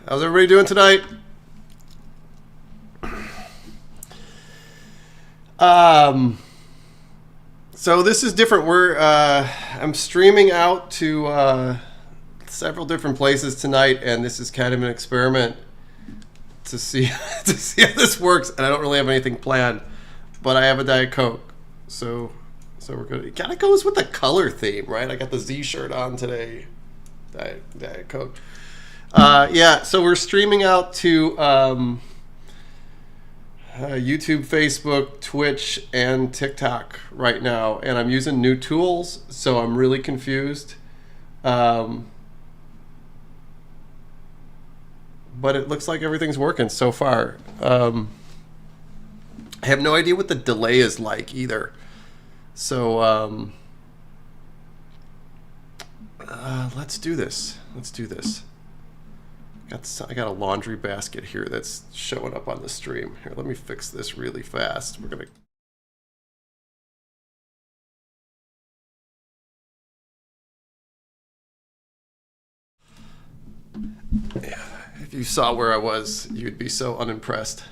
How's everybody doing tonight? So this is different. I'm streaming out to several different places tonight, and this is kind of an experiment to see how this works. And I don't really have anything planned, but I have a Diet Coke, so we're good. It kind of goes with the color theme, right? I got the Z shirt on today. Diet Coke. Yeah, so we're streaming out to YouTube, Facebook, Twitch, and TikTok right now, and I'm using new tools, so I'm really confused. But it looks like everything's working so far. I have no idea what the delay is like either. So let's do this. I got a laundry basket here that's showing up on the stream. Here, let me fix this really fast. We're gonna. Yeah, if you saw where I was, you'd be so unimpressed.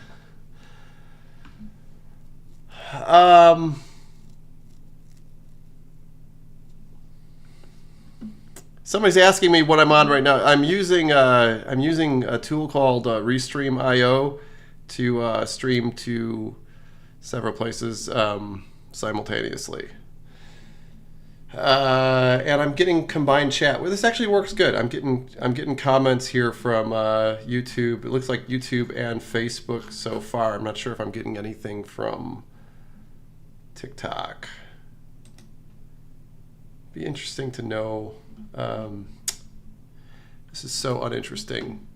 Somebody's asking me what I'm on right now. I'm using a tool called Restream.io to stream to several places simultaneously, and I'm getting combined chat. Well, this actually works good. I'm getting comments here from YouTube. It looks like YouTube and Facebook so far. I'm not sure if I'm getting anything from TikTok. Be interesting to know. This is so uninteresting.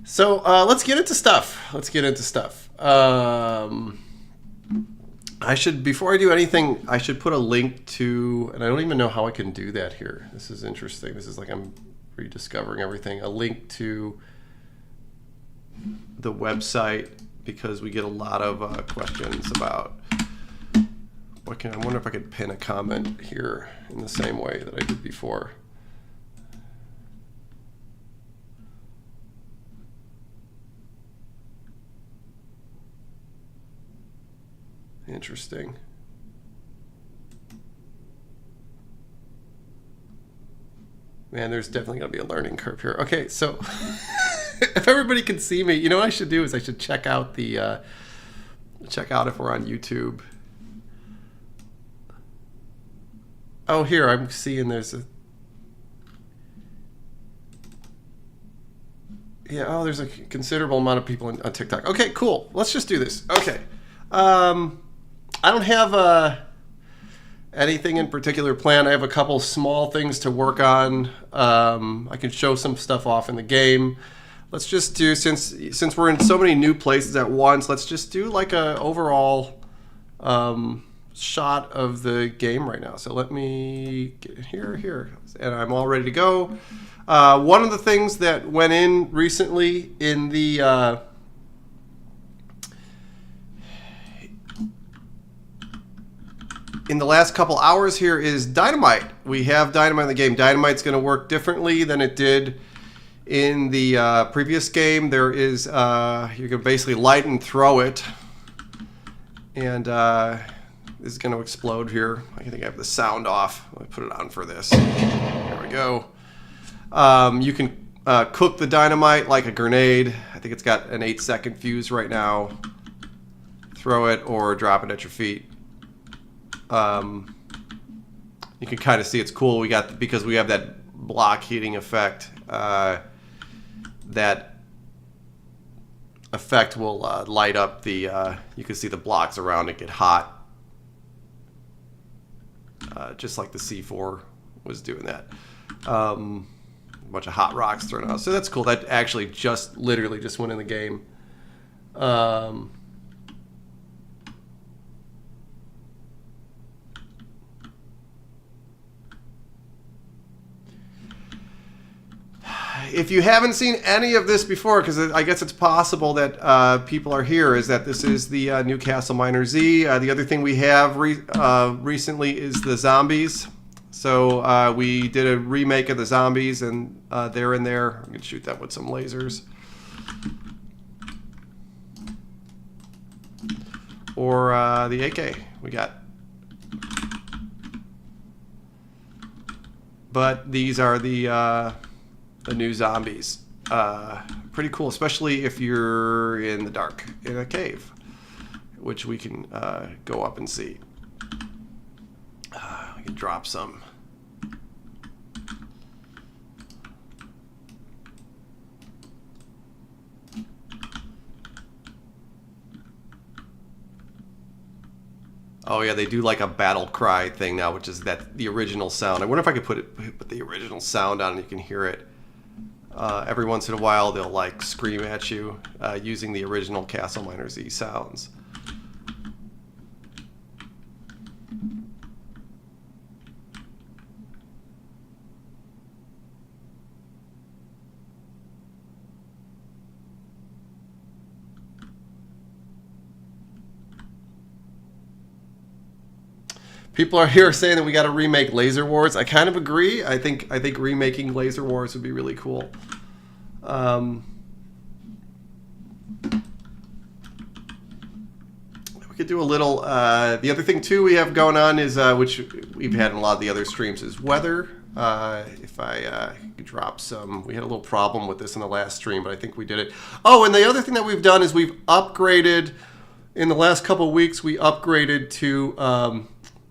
So let's get into stuff. I should, before I do anything, I should put a link to, and I don't even know how I can do that here. This is interesting. This is like I'm rediscovering everything. A link to the website, because we get a lot of questions about I wonder if I could pin a comment here in the same way that I did before. Interesting. Man, there's definitely going to be a learning curve here. Okay, so if everybody can see me, you know what I should do is I should check out if we're on YouTube. Oh, here, I'm seeing there's a... Yeah, oh, there's a considerable amount of people on TikTok. Okay, cool. Let's just do this. Okay. I don't have anything in particular planned. I have a couple small things to work on. I can show some stuff off in the game. Let's just do, since we're in so many new places at once, let's just do like a overall... shot of the game right now. So let me get here, and I'm all ready to go. One of the things that went in recently in the last couple hours here is Dynamite. We have Dynamite in the game. Dynamite's going to work differently than it did in the previous game. There is you can basically light and throw it, and this is going to explode here. I think I have the sound off. Let me put it on for this. There we go. You can cook the dynamite like a grenade. I think it's got an 8-second fuse right now. Throw it or drop it at your feet. You can kind of see it's cool. Because we have that block heating effect. That effect will light up the. You can see the blocks around it get hot. Just like the C4 was doing that. A bunch of hot rocks thrown out. So that's cool. That actually literally just went in the game. If you haven't seen any of this before, because I guess it's possible that people are here, is that this is the new CastleMiner Z. The other thing we have recently is the zombies. So we did a remake of the zombies, and they're in there. I'm gonna shoot that with some lasers. Or the AK we got. But these are the new zombies. Pretty cool, especially if you're in the dark in a cave, which we can go up and see. We can drop some. Oh yeah, they do like a battle cry thing now, which is the original sound. I wonder if I could put the original sound on and you can hear it. Every once in a while, they'll like scream at you using the original CastleMiner Z sounds. People are here saying that we got to remake Laser Wars. I kind of agree. I think remaking Laser Wars would be really cool. We could do a little. The other thing too we have going on is which we've had in a lot of the other streams is weather. If I could drop some, we had a little problem with this in the last stream, but I think we did it. Oh, and the other thing that we've done is we've upgraded. In the last couple of weeks, we upgraded to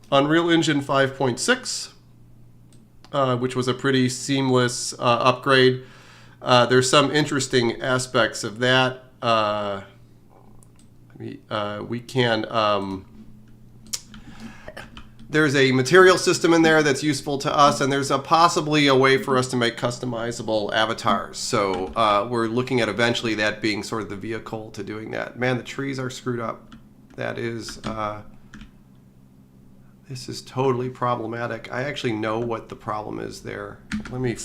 Unreal Engine 5.6, which was a pretty seamless upgrade. There's some interesting aspects of that. We can... there's a material system in there that's useful to us, and there's possibly a way for us to make customizable avatars. So we're looking at eventually that being sort of the vehicle to doing that. Man, the trees are screwed up. That is... this is totally problematic. I actually know what the problem is there. Let me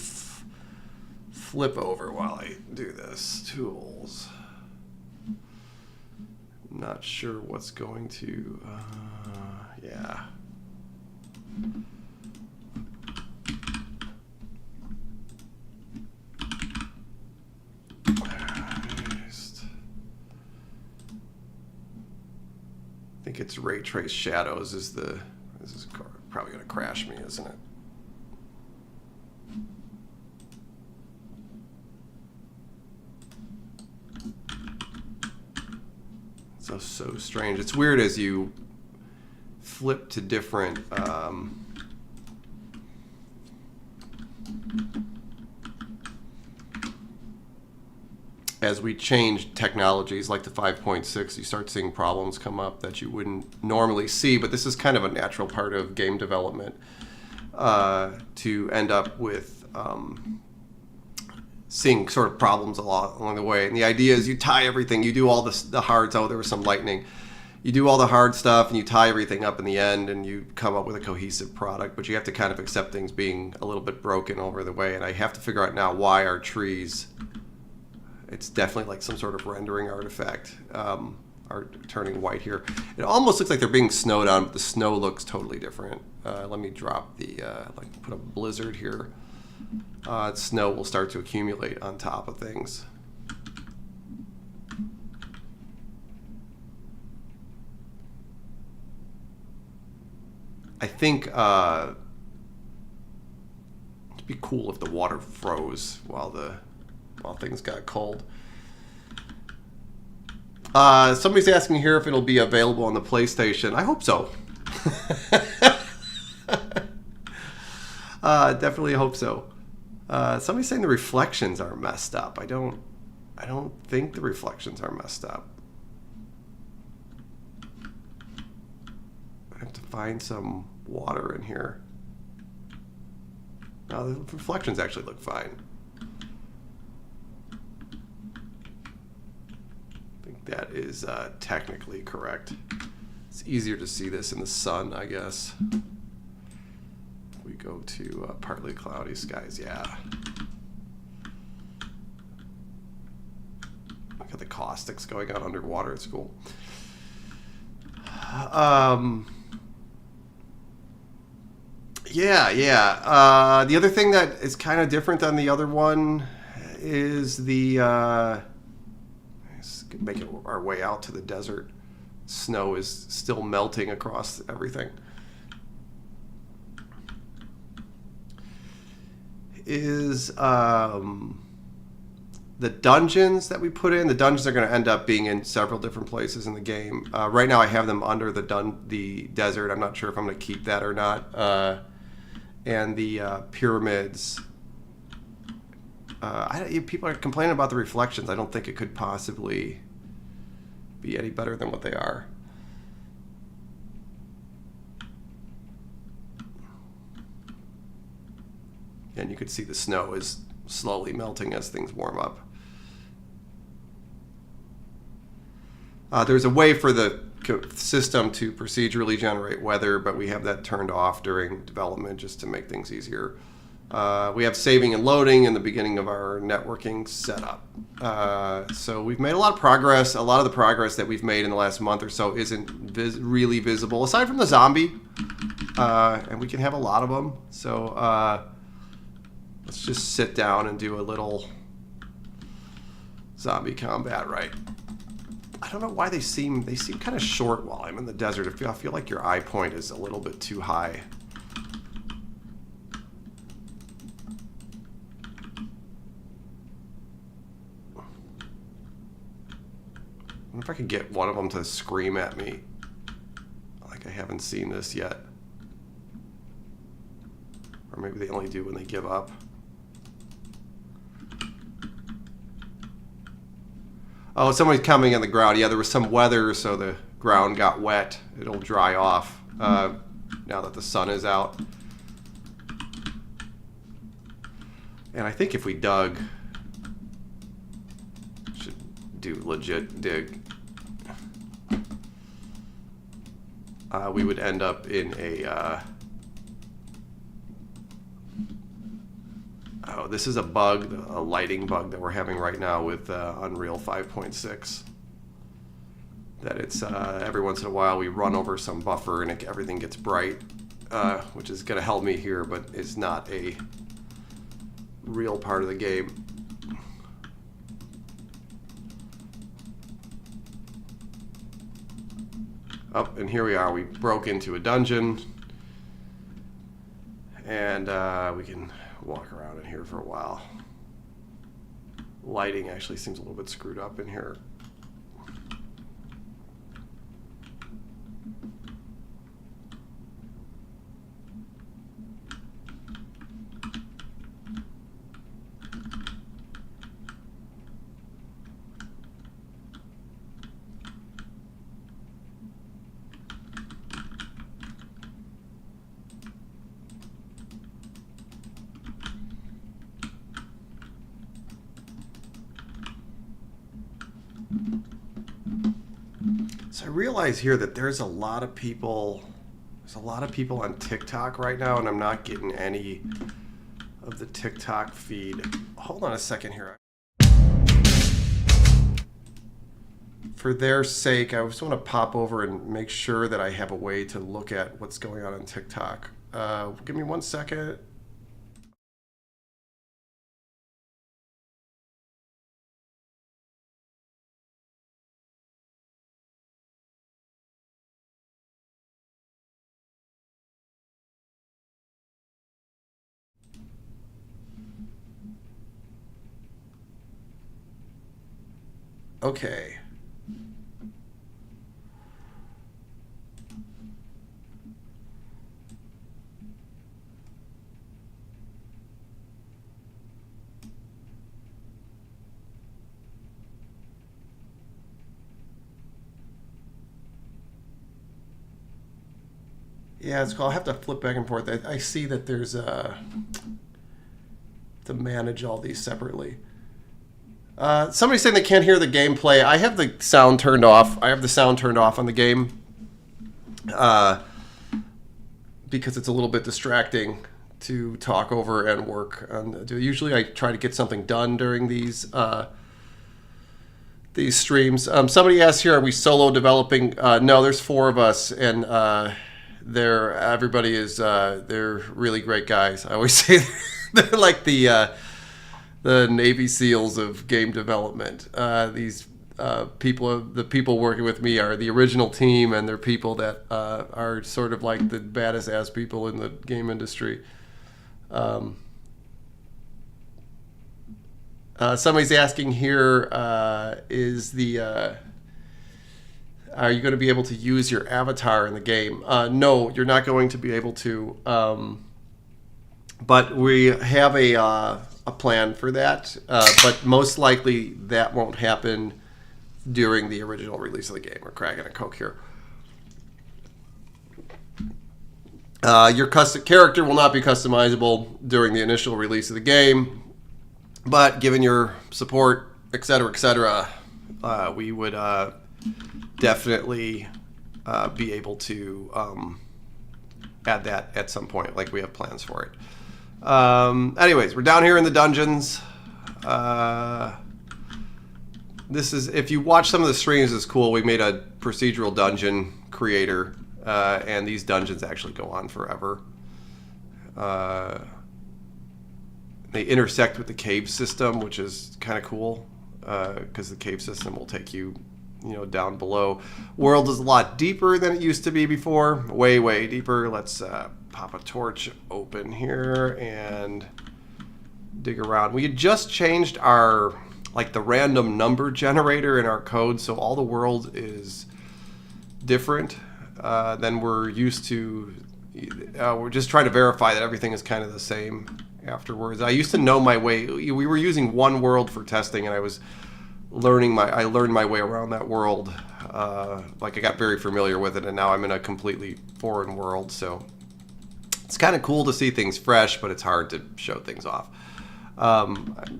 flip over while I do this. Tools. Not sure what's going to... yeah. I think it's ray trace shadows is the... This is probably going to crash me, isn't it? So strange. It's weird as you flip to different... as we change technologies like the 5.6, you start seeing problems come up that you wouldn't normally see, but this is kind of a natural part of game development to end up with seeing sort of problems along the way. And the idea is you tie everything, you do all the hard, oh, there was some lightning. You do all the hard stuff and you tie everything up in the end and you come up with a cohesive product, but you have to kind of accept things being a little bit broken over the way. And I have to figure out now why our trees... It's definitely like some sort of rendering artifact are turning white here. It almost looks like they're being snowed on, but the snow looks totally different. Let me drop the, like put a blizzard here. Snow will start to accumulate on top of things. I think it'd be cool if the water froze while things got cold. Somebody's asking here if it'll be available on the PlayStation. I hope so. Definitely hope so. Somebody's saying the reflections are messed up. I don't think the reflections are messed up. I have to find some water in here. No, the reflections actually look fine. That is technically correct. It's easier to see this in the sun, I guess. We go to partly cloudy skies, yeah. Look at the caustics going on underwater, it's cool. Yeah. The other thing that is kind of different than the other one is the let's make our way out to the desert. Snow is still melting across everything. Is the dungeons that we put in. The dungeons are going to end up being in several different places in the game. Right now I have them under the desert. I'm not sure if I'm going to keep that or not. And the pyramids. People are complaining about the reflections. I don't think it could possibly be any better than what they are. And you can see the snow is slowly melting as things warm up. There's a way for the system to procedurally generate weather, but we have that turned off during development just to make things easier. We have saving and loading in the beginning of our networking setup. So we've made a lot of progress. A lot of the progress that we've made in the last month or so isn't really visible, aside from the zombie. And we can have a lot of them. So let's just sit down and do a little zombie combat, right? I don't know why they seem kind of short while I'm in the desert. I feel like your eye point is a little bit too high. I wonder if I could get one of them to scream at me. Like I haven't seen this yet. Or maybe they only do when they give up. Oh, somebody's coming on the ground. Yeah, there was some weather, so the ground got wet. It'll dry off now that the sun is out. And I think if we dug, should do legit dig, we would end up in a... oh, this is a bug, a lighting bug that we're having right now with Unreal 5.6. That it's every once in a while we run over some buffer and everything gets bright, which is going to help me here, but it's not a real part of the game. Oh, and here we are. We broke into a dungeon, and we can walk around in here for a while. Lighting actually seems a little bit screwed up in here. So I realize here that there's a lot of people on TikTok right now, and I'm not getting any of the TikTok feed. Hold on a second here. For their sake, I just want to pop over and make sure that I have a way to look at what's going on TikTok. Give me 1 second. Okay. Yeah, it's cool. I'll have to flip back and forth. I see that there's to manage all these separately. Somebody's saying they can't hear the gameplay. I have the sound turned off. I have the sound turned off on the game because it's a little bit distracting to talk over and work on. Usually I try to get something done during these streams. Somebody asked here, are we solo developing? No, there's 4 of us, and everybody is they're really great guys. I always say they're like the Navy SEALs of game development. These the people working with me are the original team, and they're people that are sort of like the baddest ass people in the game industry. Somebody's asking here, are you going to be able to use your avatar in the game? No, you're not going to be able to. But we have a plan for that. But most likely that won't happen during the original release of the game. We're cracking a Coke here. Your character will not be customizable during the initial release of the game, but given your support, etc., we would definitely be able to add that at some point. Like, we have plans for it. Anyways, we're down here in the dungeons. This is, if you watch some of the streams, it's cool. We made a procedural dungeon creator, and these dungeons actually go on forever. They intersect with the cave system, which is kind of cool, because the cave system will take you, down below. World is a lot deeper than it used to be before. Way, way deeper. Let's pop a torch open here and dig around. We had just changed our, the random number generator in our code, so all the world is different than we're used to. We're just trying to verify that everything is kind of the same afterwards. I used to know my way. We were using one world for testing, and I was learned my way around that world. I got very familiar with it, and now I'm in a completely foreign world, so it's kind of cool to see things fresh, but it's hard to show things off.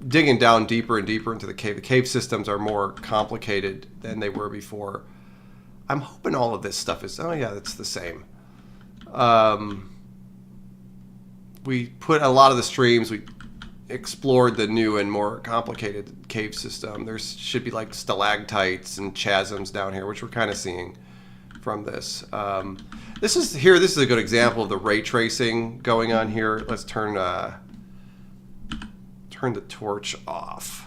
Digging down deeper and deeper into the cave systems are more complicated than they were before. I'm hoping all of this stuff is, it's the same. We put a lot of the streams, we explored the new and more complicated cave system. There should be stalactites and chasms down here, which we're kind of seeing from this. This is a good example of the ray tracing going on here. Let's turn the torch off,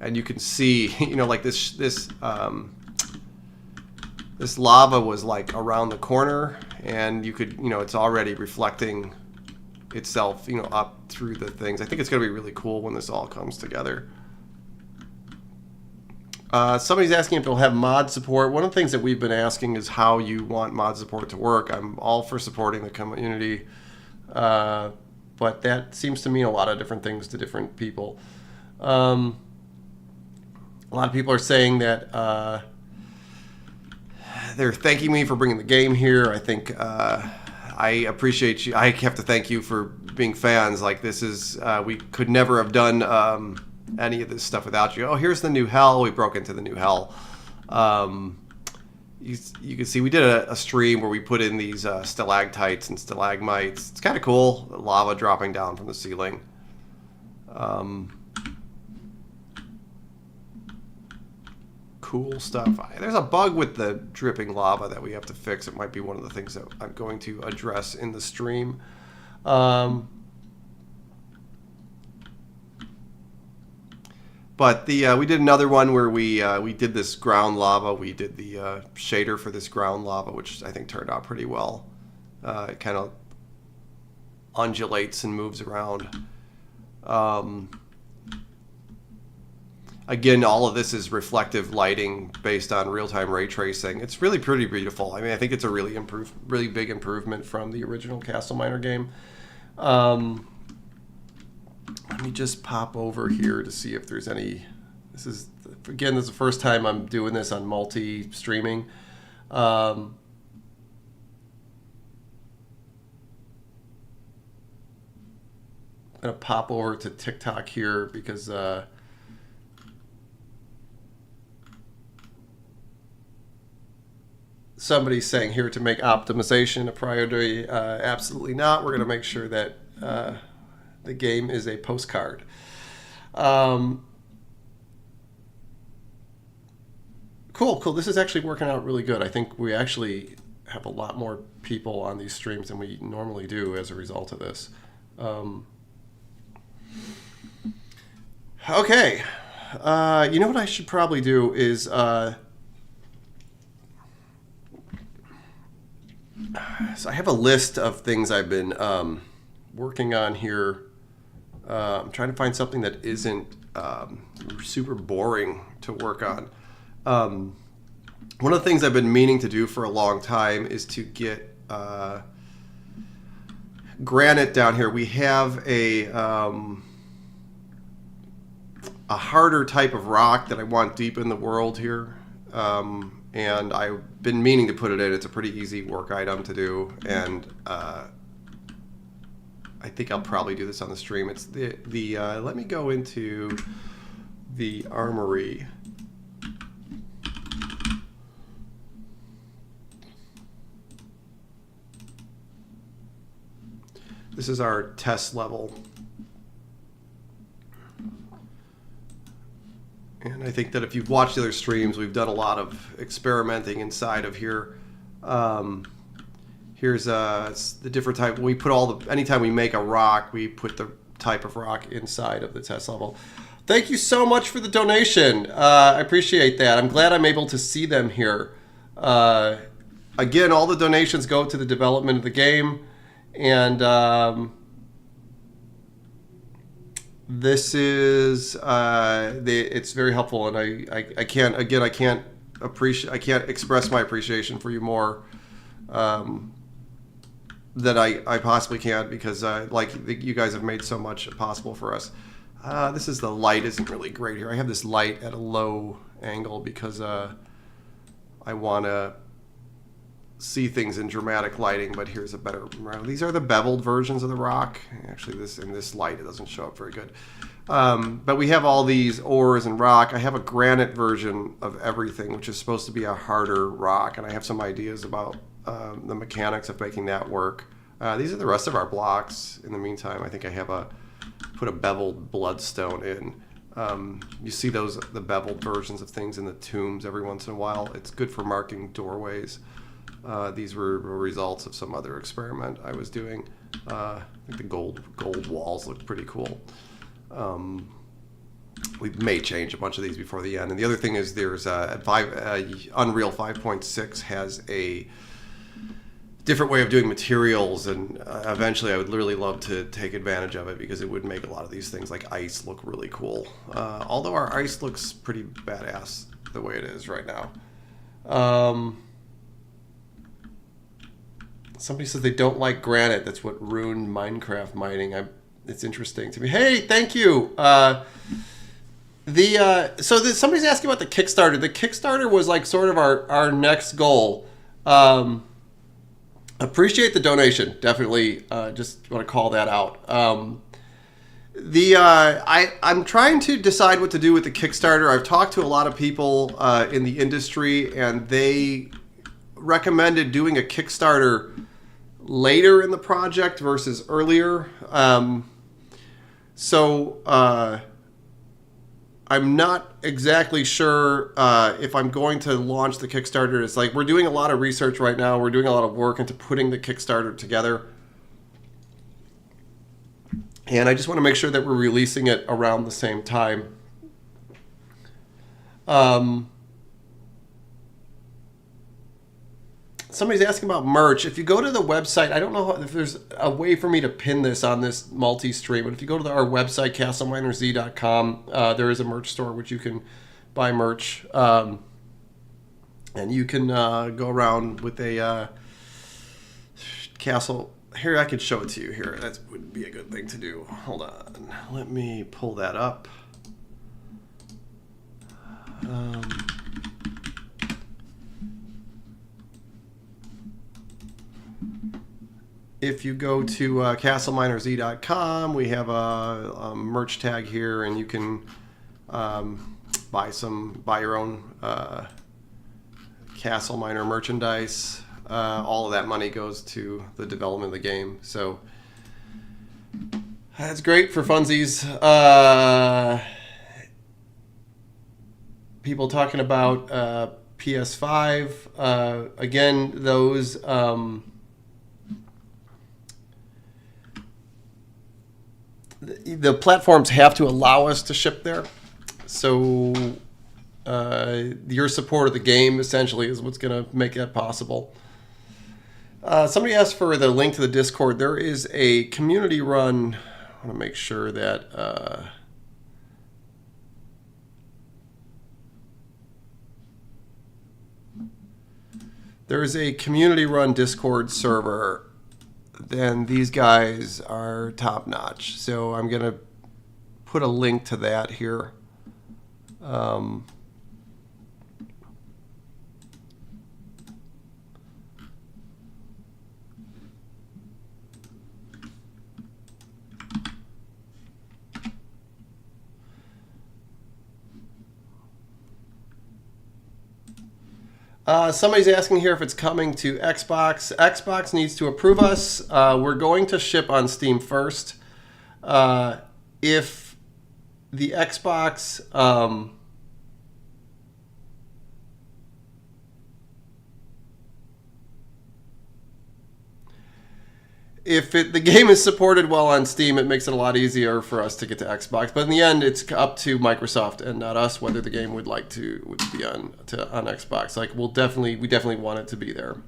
and you can see, this lava was around the corner, and you could, it's already reflecting itself, up through the things. I think it's going to be really cool when this all comes together. Somebody's asking if they'll have mod support. One of the things that we've been asking is how you want mod support to work. I'm all for supporting the community, but that seems to mean a lot of different things to different people. A lot of people are saying that they're thanking me for bringing the game here. I think I appreciate you. I have to thank you for being fans. This is, we could never have done any of this stuff without you. Oh, here's the new hell. We broke into the new hell. You can see we did a stream where we put in these stalactites and stalagmites. It's kind of cool. The lava dropping down from the ceiling. Cool stuff. There's a bug with the dripping lava that we have to fix. It might be one of the things that I'm going to address in the stream. But we did another one where we did this ground lava. We did the shader for this ground lava, which I think turned out pretty well. It kind of undulates and moves around. Again, all of this is reflective lighting based on real-time ray tracing. It's really pretty beautiful. I mean, I think it's a really big improvement from the original CastleMiner game. Let me just pop over here to see if there's any. This is the first time I'm doing this on multi-streaming. I'm gonna pop over to TikTok here because. Somebody's saying here to make optimization a priority. Absolutely not. We're going to make sure that the game is a postcard. Cool. This is actually working out really good. I think we actually have a lot more people on these streams than we normally do as a result of this. Okay. You know what I should probably do is so I have a list of things I've been working on here. I'm trying to find something that isn't super boring to work on. One of the things I've been meaning to do for a long time is to get granite down here. We have a harder type of rock that I want deep in the world here. And I've been meaning to put it in. It's a pretty easy work item to do. And I think I'll probably do this on the stream. It's the let me go into the Armory. This is our test level. And I think that if you've watched the other streams, we've done a lot of experimenting inside of here. Here's the different type. We put anytime we make a rock, we put the type of rock inside of the test level. Thank you so much for the donation. I appreciate that. I'm glad I'm able to see them here. Again, all the donations go to the development of the game. And this is it's very helpful, and I can't express my appreciation for you more than I possibly can, because you guys have made so much possible for us. This is the light isn't really great here. I have this light at a low angle because I want to see things in dramatic lighting, but here's a better. These are the beveled versions of the rock. Actually, in this light, it doesn't show up very good. But we have all these ores and rock. I have a granite version of everything, which is supposed to be a harder rock, and I have some ideas about the mechanics of making that work. These are the rest of our blocks. In the meantime, I think I have put a beveled bloodstone in. You see the beveled versions of things in the tombs every once in a while. It's good for marking doorways. These were results of some other experiment I was doing. I think the gold walls look pretty cool. We may change a bunch of these before the end. And the other thing is there's Unreal 5.6 has a different way of doing materials, and eventually I would really love to take advantage of it, because it would make a lot of these things like ice look really cool. Although our ice looks pretty badass the way it is right now. Somebody says they don't like granite. That's what ruined Minecraft mining. It's interesting to me. Hey, thank you. Somebody's asking about the Kickstarter. The Kickstarter was like sort of our next goal. Appreciate the donation. Definitely just want to call that out. I'm trying to decide what to do with the Kickstarter. I've talked to a lot of people in the industry, and they recommended doing a Kickstarter later in the project versus earlier. So I'm not exactly sure if I'm going to launch the Kickstarter. It's like we're doing a lot of research right now. We're doing a lot of work into putting the Kickstarter together. And I just want to make sure that we're releasing it around the same time. Somebody's asking about merch. If you go to the website, I don't know if there's a way for me to pin this on this multi-stream, but if you go to our website, CastleMiner Z.com, there is a merch store which you can buy merch. And you can go around with a castle. Here, I could show it to you here. That would be a good thing to do. Hold on. Let me pull that up. If you go to CastleMinerZ.com, we have a merch tag here, and you can buy your own Castle Miner merchandise. All of that money goes to the development of the game, so that's great for funsies. People talking about PS5. Again, those the platforms have to allow us to ship there. So your support of the game essentially is what's going to make that possible. Somebody asked for the link to the Discord. There is a community run. I want to make sure that there is a community run Discord server. Then these guys are top notch. So I'm going to put a link to that here. Somebody's asking here if it's coming to Xbox. Xbox needs to approve us. We're going to ship on Steam first. If the Xbox the game is supported well on Steam, it makes it a lot easier for us to get to Xbox. But in the end, it's up to Microsoft and not us whether the game would be on Xbox. Like we definitely want it to be there.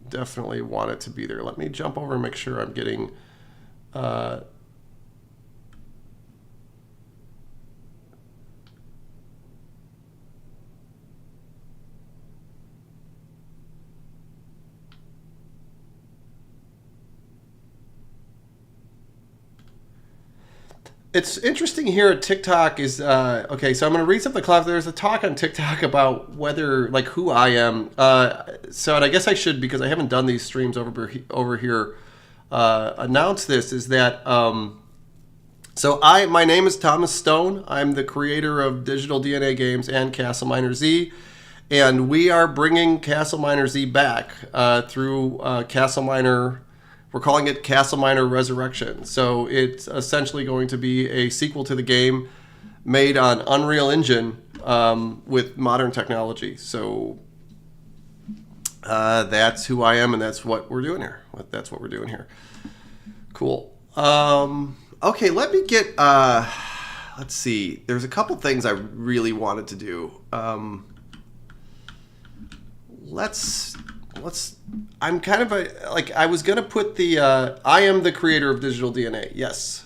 Definitely want it to be there. Let me jump over and make sure I'm getting. It's interesting here at TikTok is, okay, so I'm going to read something. There's a talk on TikTok about whether, like, who I am. And I guess I should, because I haven't done these streams over here, announce this, is that, my name is Thomas Stone. I'm the creator of Digital DNA Games and CastleMiner Z. And we are bringing CastleMiner Z back through CastleMiner. We're calling it CastleMiner Resurrection. So it's essentially going to be a sequel to the game made on Unreal Engine with modern technology. So that's who I am, and that's what we're doing here. Cool. Okay, let me get... let's see. There's a couple things I really wanted to do. I'm kind of I was going to put the, I am the creator of Digital DNA. Yes.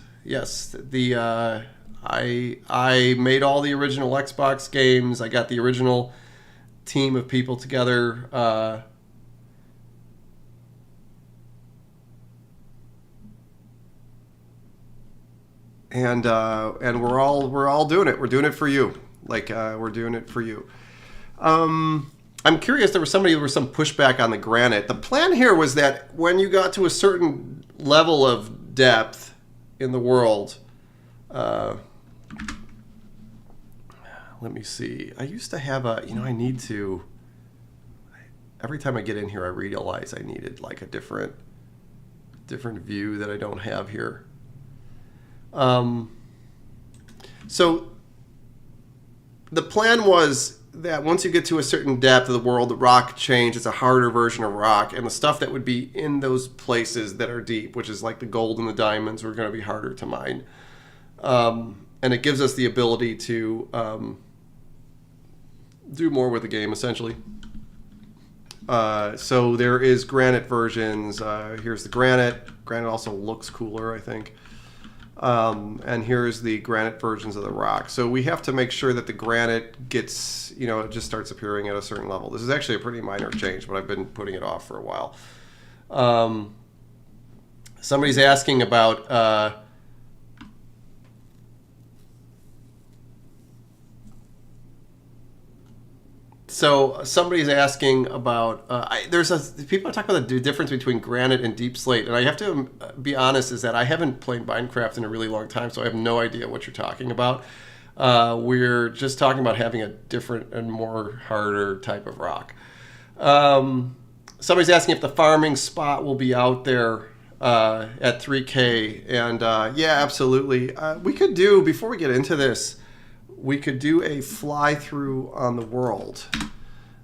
I made all the original Xbox games. I got the original team of people together. And we're all doing it. We're doing it for you. We're doing it for you. I'm curious, there was some pushback on the granite. The plan here was that when you got to a certain level of depth in the world, let me see. I used to have every time I get in here, I realize I needed like a different view that I don't have here. So the plan was that once you get to a certain depth of the world, the rock change. It's a harder version of rock, and the stuff that would be in those places that are deep, which is like the gold and the diamonds, are going to be harder to mine. And it gives us the ability to do more with the game, essentially. So there is granite versions. Here's the granite. Granite also looks cooler, I think. And here's the granite versions of the rock. So we have to make sure that the granite gets, it just starts appearing at a certain level. This is actually a pretty minor change, but I've been putting it off for a while. Somebody's asking about people talk about the difference between granite and deep slate, and I have to be honest, is that I haven't played Minecraft in a really long time, so I have no idea what you're talking about. We're just talking about having a different and more harder type of rock. Somebody's asking if the farming spot will be out there at 3K, and yeah, absolutely. We could do, before we get into this, we could do a fly through on the world.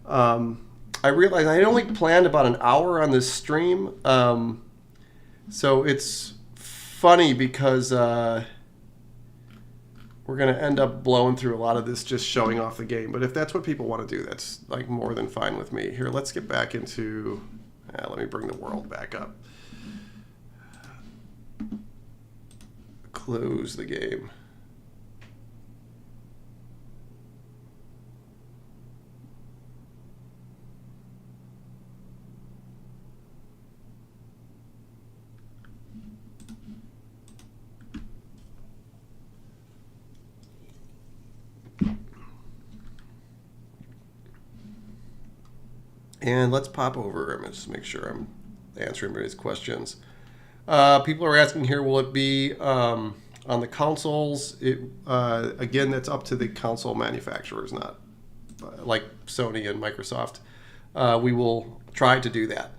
I realized I had only planned about an hour on this stream. So it's funny because we're going to end up blowing through a lot of this just showing off the game. But if that's what people want to do, that's like more than fine with me. Here, let's get back into... let me bring the world back up. Close the game. And let's pop over. I'm going to just make sure I'm answering everybody's questions. People are asking here, will it be on the consoles? Again, that's up to the console manufacturers, not like Sony and Microsoft. We will try to do that.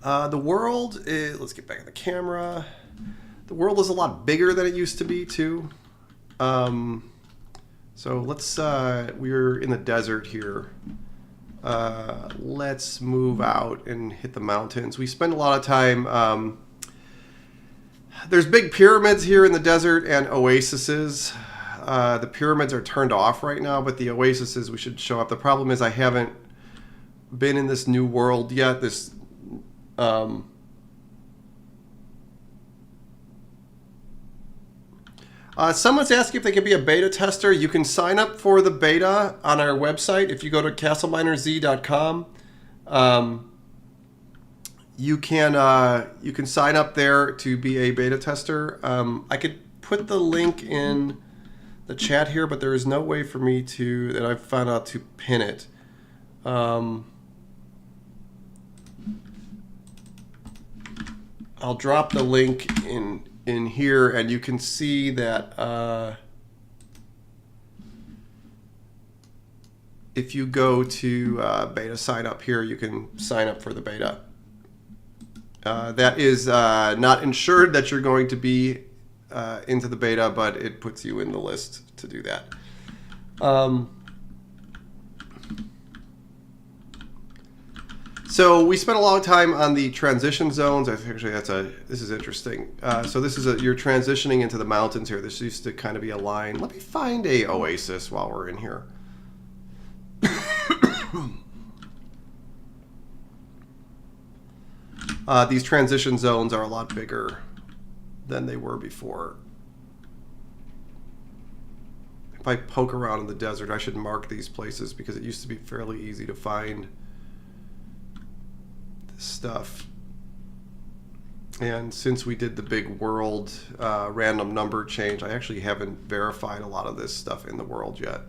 The world is, let's get back to the camera. The world is a lot bigger than it used to be too. So let's, we're in the desert here. Let's move out and hit the mountains. We spend a lot of time, there's big pyramids here in the desert and oases. The pyramids are turned off right now, but the oases we should show up. The problem is I haven't been in this new world yet. Someone's asking if they can be a beta tester. You can sign up for the beta on our website. If you go to CastleMiner Z.com, you can sign up there to be a beta tester. I could put the link in the chat here, but there is no way for me to, that I've found out, to pin it. I'll drop the link in here, and you can see that if you go to beta sign up here, you can sign up for the beta. That is not ensured that you're going to be into the beta, but it puts you in the list to do that. So we spent a lot of time on the transition zones. Actually, this is interesting. So this is you're transitioning into the mountains here. This used to kind of be a line. Let me find a oasis while we're in here. These transition zones are a lot bigger than they were before. If I poke around in the desert, I should mark these places because it used to be fairly easy to find stuff. And since we did the big world random number change, I actually haven't verified a lot of this stuff in the world yet.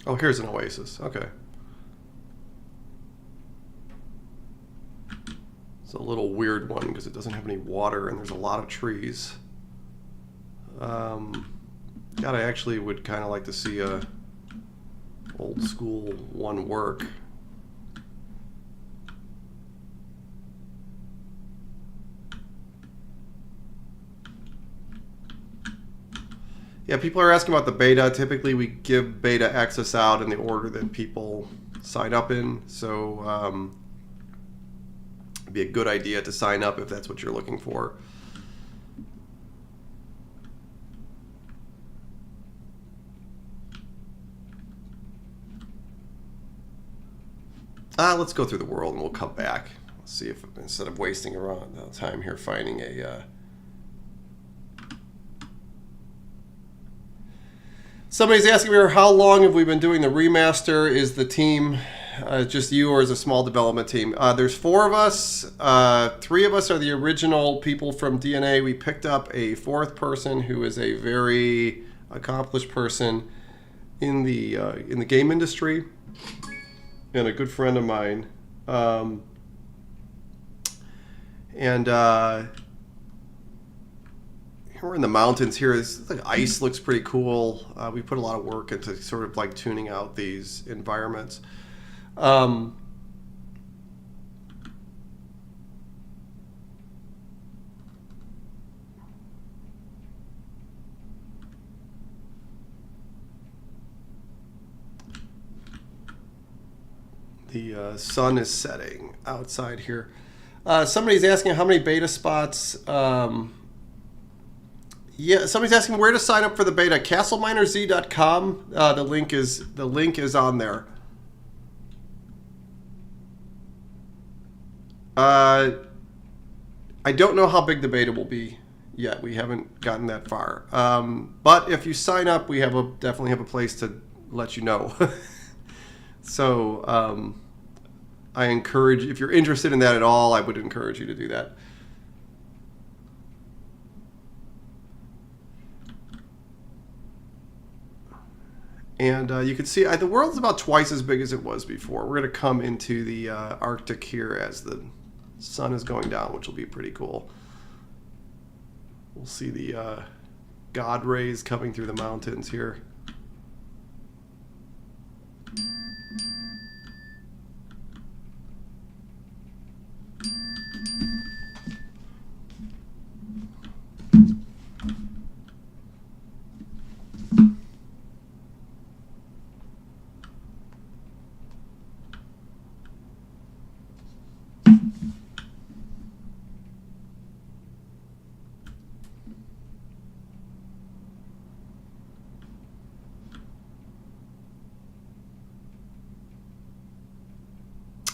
Oh, here's an oasis. Okay. It's a little weird one because it doesn't have any water and there's a lot of trees. God, I actually would kind of like to see a old school one work. Yeah, people are asking about the beta. Typically, we give beta access out in the order that people sign up in. So it'd be a good idea to sign up if that's what you're looking for. Let's go through the world and we'll come back. Let's see if, instead of wasting around time here finding a... Somebody's asking me, how long have we been doing the remaster? Is the team Just you, or is a small development team? There's 4 of us. 3 of us are the original people from DNA. We picked up a 4th person who is a very accomplished person in the game industry, and a good friend of mine. We're in the mountains here. The ice looks pretty cool. We put a lot of work into sort of like tuning out these environments. The sun is setting outside here. Somebody's asking how many beta spots. Yeah, somebody's asking where to sign up for the beta. CastleMinerZ.com. The link is on there. I don't know how big the beta will be yet. We haven't gotten that far. But if you sign up, we definitely have a place to let you know. So I encourage, if you're interested in that at all, I would encourage you to do that. And you can see the world's about twice as big as it was before. We're going to come into the Arctic here as the sun is going down, which will be pretty cool. We'll see the God rays coming through the mountains here.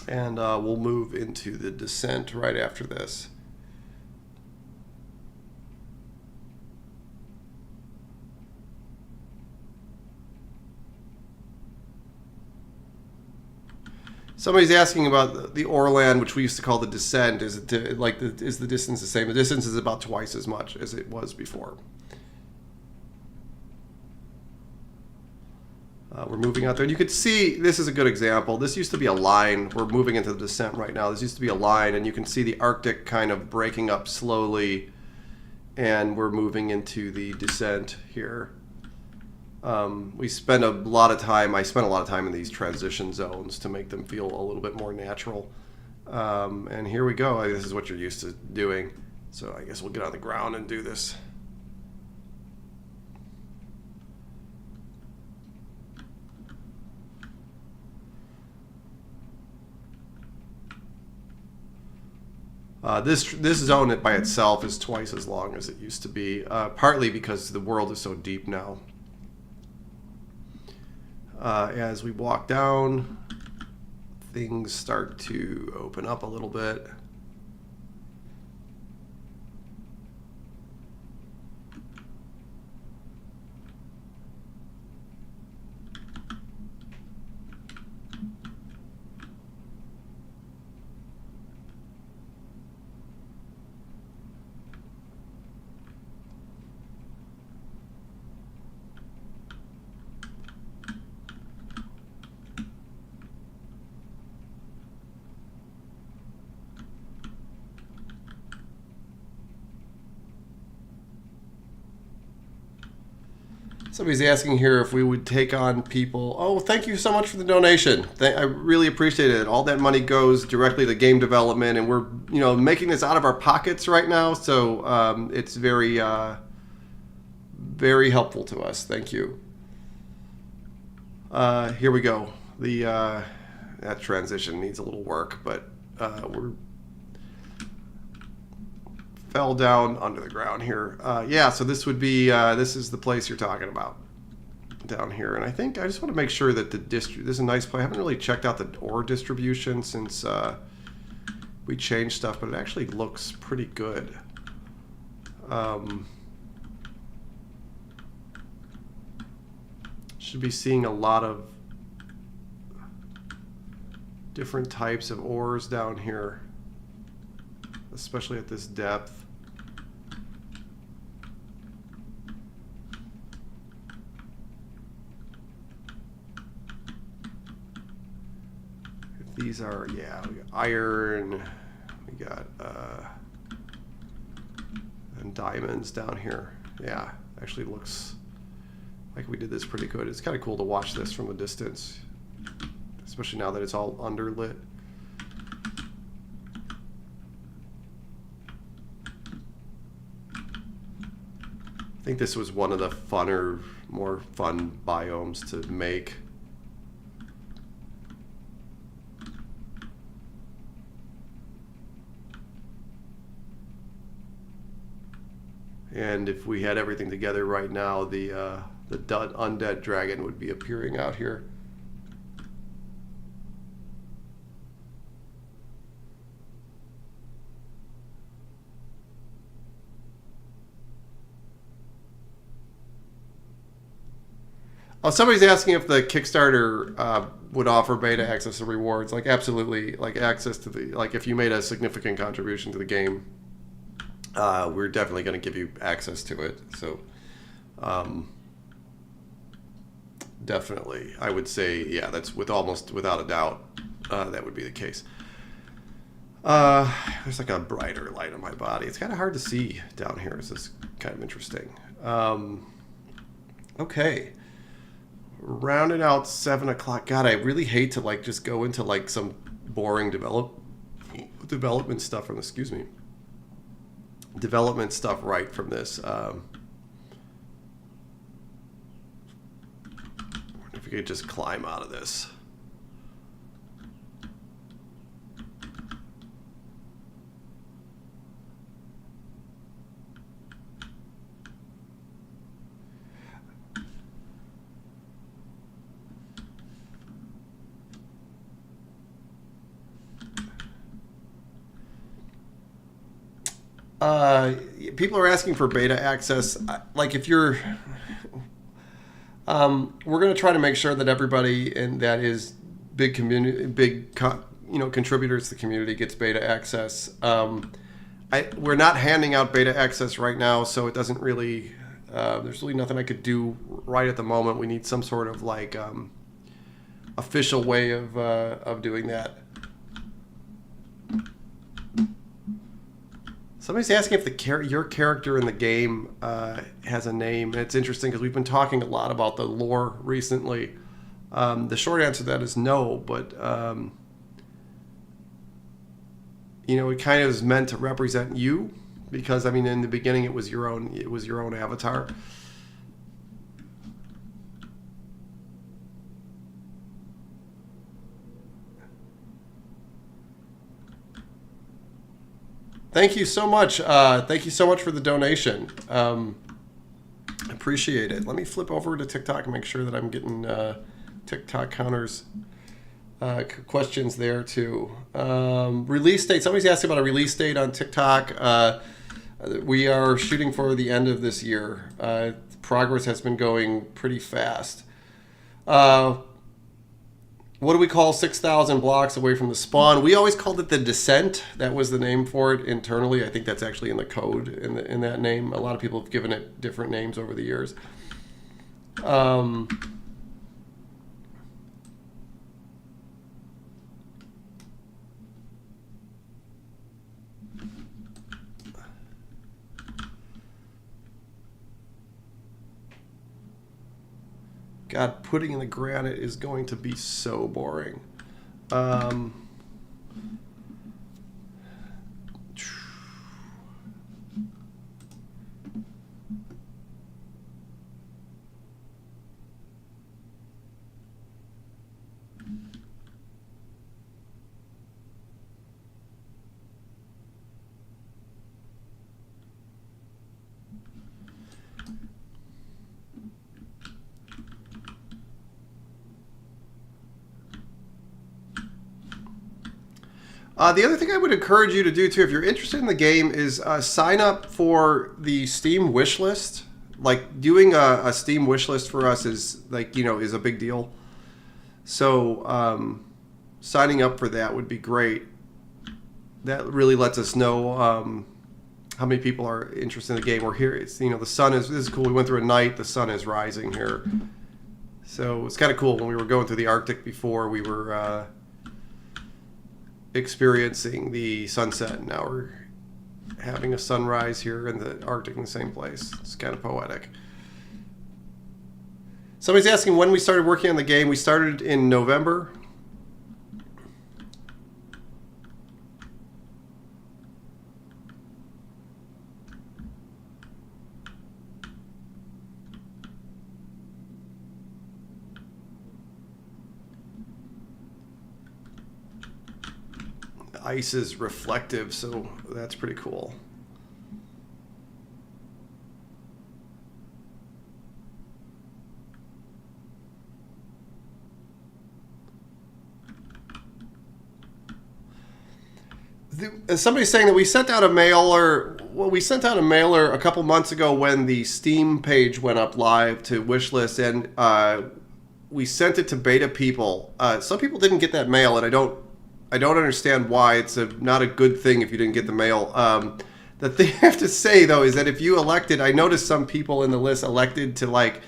And we'll move into the descent right after this. Somebody's asking about the Orland, which we used to call the descent. Is it is the distance the same? The distance is about twice as much as it was before. We're moving out there. And you could see, this is a good example. This used to be a line. We're moving into the descent right now. This used to be a line, and you can see the Arctic kind of breaking up slowly, and we're moving into the descent here. We spend a lot of time, I spent a lot of time in these transition zones to make them feel a little bit more natural. And here we go. This is what you're used to doing. So I guess we'll get on the ground and do this. This zone by itself is twice as long as it used to be, partly because the world is so deep now. As we walk down, things start to open up a little bit. Somebody's asking here if we would take on people. Oh, thank you so much for the donation. I really appreciate it. All that money goes directly to game development, and we're making this out of our pockets right now. So it's very, very helpful to us. Thank you. Here we go. That transition needs a little work, but we're fell down under the ground here. Yeah, so this would be, this is the place you're talking about down here. And I think I just want to make sure that this is a nice place. I haven't really checked out the ore distribution since we changed stuff, but it actually looks pretty good. Should be seeing a lot of different types of ores down here, especially at this depth. If these are, yeah, we got iron, we got and diamonds down here. Yeah, actually looks like we did this pretty good. It's kind of cool to watch this from a distance, especially now that it's all underlit. I think this was one of the funner, more fun biomes to make. And if we had everything together right now, the undead dragon would be appearing out here. Oh, somebody's asking if the Kickstarter would offer beta access to rewards. Like, absolutely, like access to the, like if you made a significant contribution to the game, we're definitely going to give you access to it. So, definitely, I would say, yeah, that's almost without a doubt, that would be the case. There's like a brighter light on my body. It's kind of hard to see down here. This is kind of interesting. Okay. Rounding out 7 o'clock. God, I really hate to like just go into like some boring development stuff from, excuse me, development stuff right from this. I wonder if we could just climb out of this. People are asking for beta access. Like, if you're, we're going to try to make sure that everybody in that is big community, contributors to the community gets beta access. We're not handing out beta access right now, so it doesn't really. There's really nothing I could do right at the moment. We need some sort of like official way of doing that. Somebody's asking if your character in the game has a name. And it's interesting because we've been talking a lot about the lore recently. The short answer to that is no, but it kind of is meant to represent you, because I mean, in the beginning it was your own avatar. Thank you so much. Thank you so much for the donation. Appreciate it. Let me flip over to TikTok and make sure that I'm getting TikTok counters questions there too. Release date. Somebody's asking about a release date on TikTok. We are shooting for the end of this year. Progress has been going pretty fast. What do we call 6,000 blocks away from the spawn? We always called it the descent. That was the name for it internally. I think that's actually in the code in that name. A lot of people have given it different names over the years. God, putting in the granite is going to be so boring. The other thing I would encourage you to do too, if you're interested in the game, is sign up for the Steam wish list. Like, doing a Steam wish list for us is is a big deal. So signing up for that would be great. That really lets us know how many people are interested in the game. We're here. It's, the sun is. This is cool. We went through a night. The sun is rising here, so it's kind of cool. When we were going through the Arctic before, we were experiencing the sunset. Now we're having a sunrise here in the Arctic in the same place. It's kind of poetic. Somebody's asking when we started working on the game. We started in November. The ice is reflective, so that's pretty cool. Somebody's saying that we sent out a mailer. Well, we sent out a mailer a couple months ago when the Steam page went up live to wishlist, and we sent it to beta people. Some people didn't get that mail, and I don't understand why. It's not a good thing if you didn't get the mail. The thing I have to say though is that if you elected, I noticed some people in the list elected to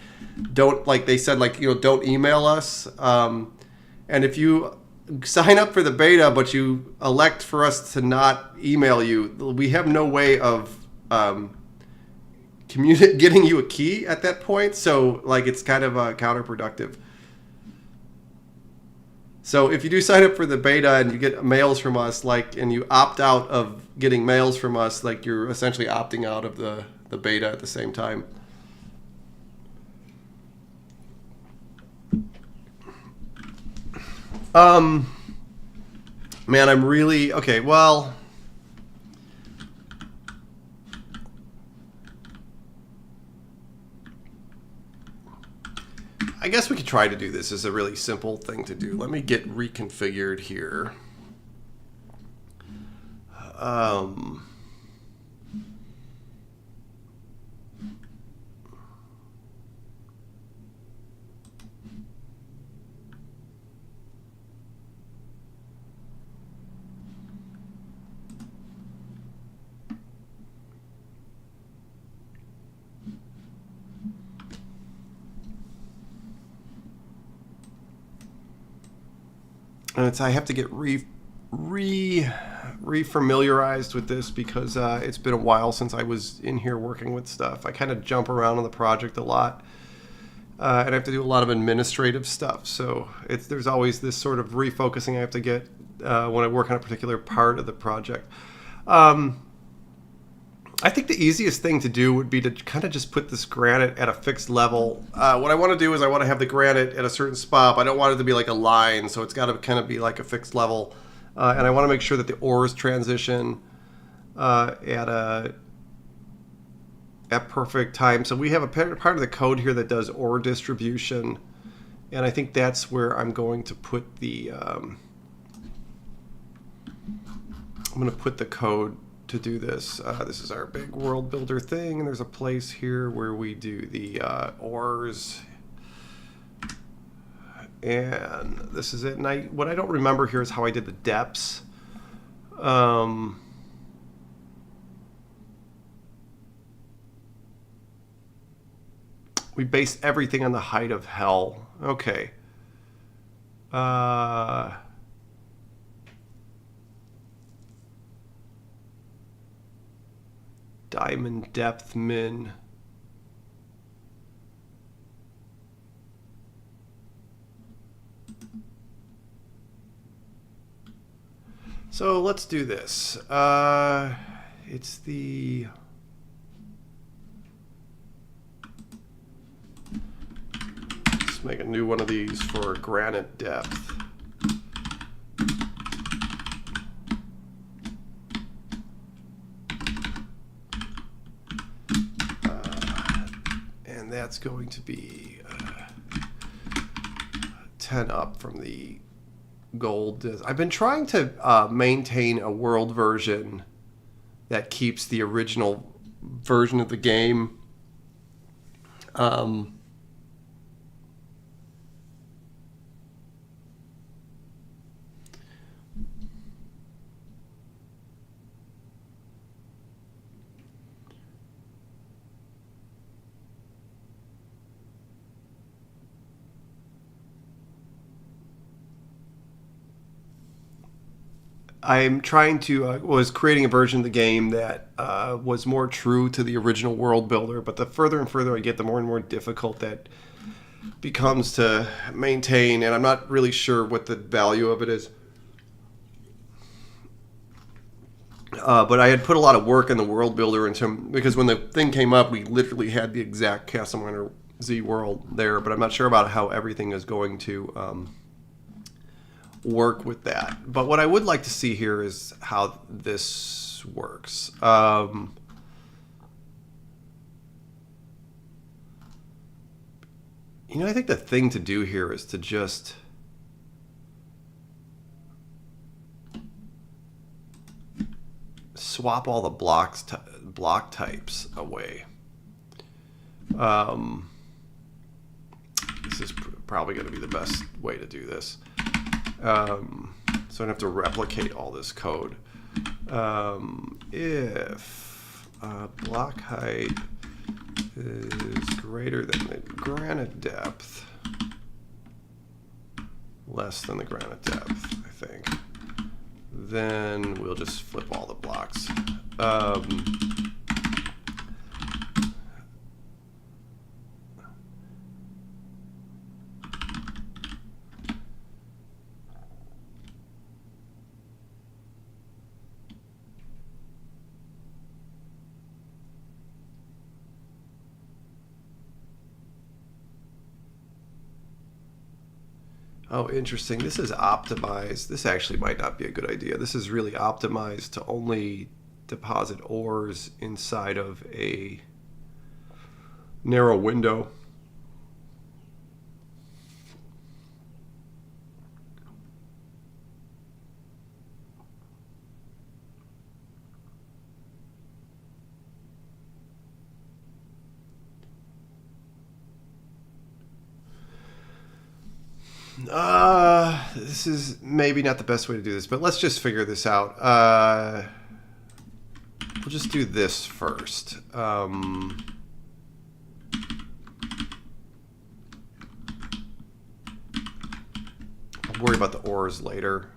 don't email us. And if you sign up for the beta, but you elect for us to not email you, we have no way of getting you a key at that point. So it's kind of counterproductive. So if you do sign up for the beta and you get mails from us, and you opt out of getting mails from us, you're essentially opting out of the beta at the same time. Man, I'm really okay. Well, I guess we could try to do this as a really simple thing to do. Let me get reconfigured here. And I have to get re-familiarized with this because it's been a while since I was in here working with stuff. I kind of jump around on the project a lot, and I have to do a lot of administrative stuff. So there's always this sort of refocusing I have to get when I work on a particular part of the project. I think the easiest thing to do would be to kind of just put this granite at a fixed level. What I want to do is I want to have the granite at a certain spot. But I don't want it to be like a line, so it's got to kind of be like a fixed level. And I want to make sure that the ores transition at perfect time. So we have a part of the code here that does ore distribution. And I think that's where I'm going to put the... I'm going to put the code to do this. This is our big world builder thing, and there's a place here where we do the ores, and this is it. And what I don't remember here is how I did the depths. We base everything on the height of hell. Okay. Diamond depth min. So let's do this. It's the... Let's make a new one of these for granite depth. And that's going to be 10 up from the gold. I've been trying to maintain a world version that keeps the original version of the game. I'm trying to was creating a version of the game that was more true to the original world builder. But the further and further I get, the more and more difficult that becomes to maintain, and I'm not really sure what the value of it is. But I had put a lot of work in the world builder because when the thing came up, we literally had the exact CastleMiner Z world there. But I'm not sure about how everything is going to work with that. But what I would like to see here is how this works. I think the thing to do here is to just swap all the block types away. This is probably going to be the best way to do this. So I don't have to replicate all this code. If block height is greater than the granite depth, less than the granite depth, I think, then we'll just flip all the blocks. Oh, interesting. This is optimized. This actually might not be a good idea. This is really optimized to only deposit ores inside of a narrow window. This is maybe not the best way to do this, but let's just figure this out. We'll just do this first. I'll worry about the ores later.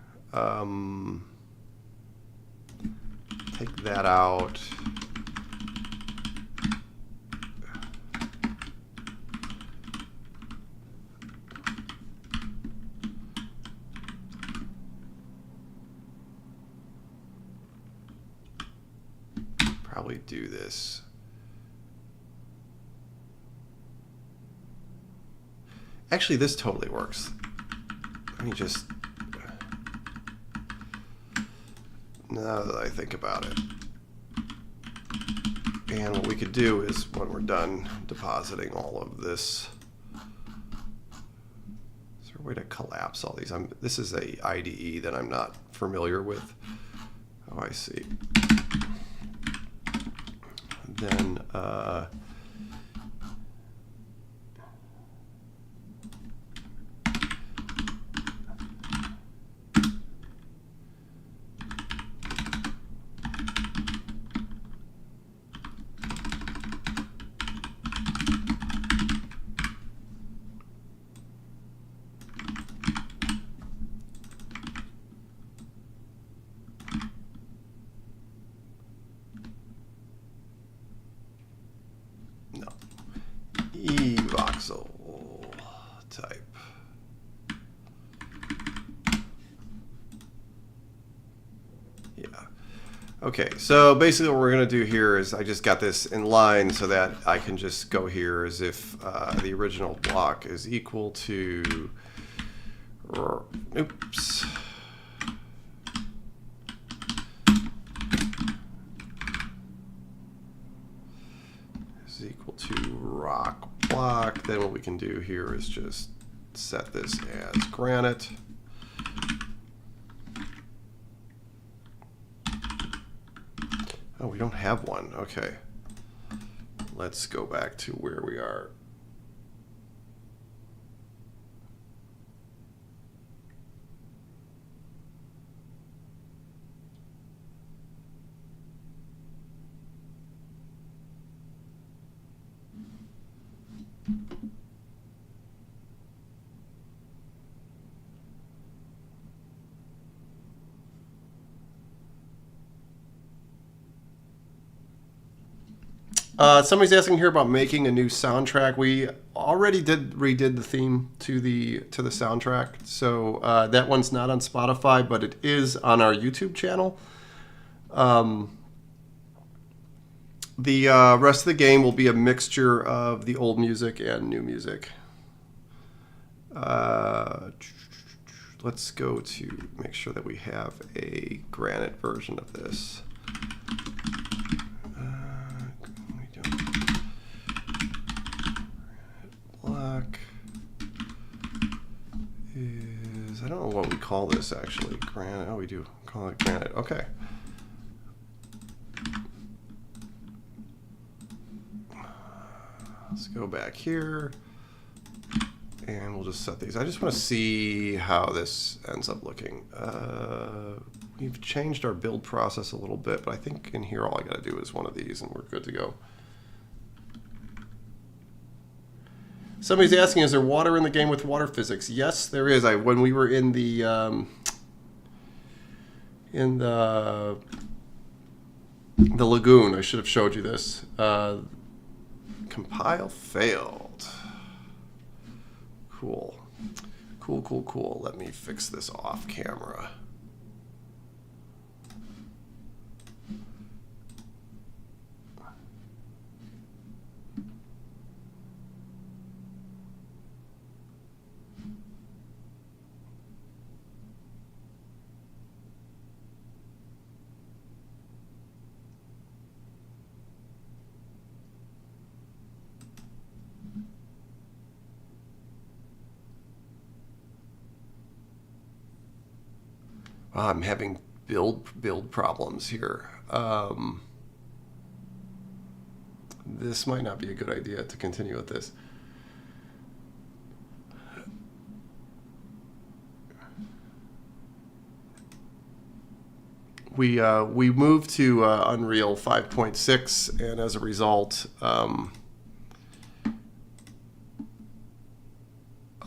Take that out. Probably do this. Actually, this totally works. Let me just, now that I think about it. And what we could do is, when we're done depositing all of this, is there a way to collapse all these? This is a IDE that I'm not familiar with. Oh, I see. Then voxel type. Yeah. Okay, so basically what we're going to do here is I just got this in line so that I can just go here as if the original block is equal to, oops. Is equal to rock block. Then what we can do here is just set this as granite. Oh, we don't have one. Okay. Let's go back to where we are. Somebody's asking here about making a new soundtrack. We already redid the theme to the soundtrack, so that one's not on Spotify, but it is on our YouTube channel. The rest of the game will be a mixture of the old music and new music. Let's go to make sure that we have a Granite version of this. Block is, I don't know what we call this actually. Granite. Oh, we do call it Granite. Okay. Let's go back here and we'll just set these. I just want to see how this ends up looking. We've changed our build process a little bit, but I think in here all I got to do is one of these and we're good to go. Somebody's asking, is there water in the game with water physics? Yes, there is. When we were in the lagoon, I should have showed you this. Compile failed. Cool. Cool. Let me fix this off camera. I'm having build problems here. This might not be a good idea to continue with this. We moved to Unreal 5.6, and as a result, a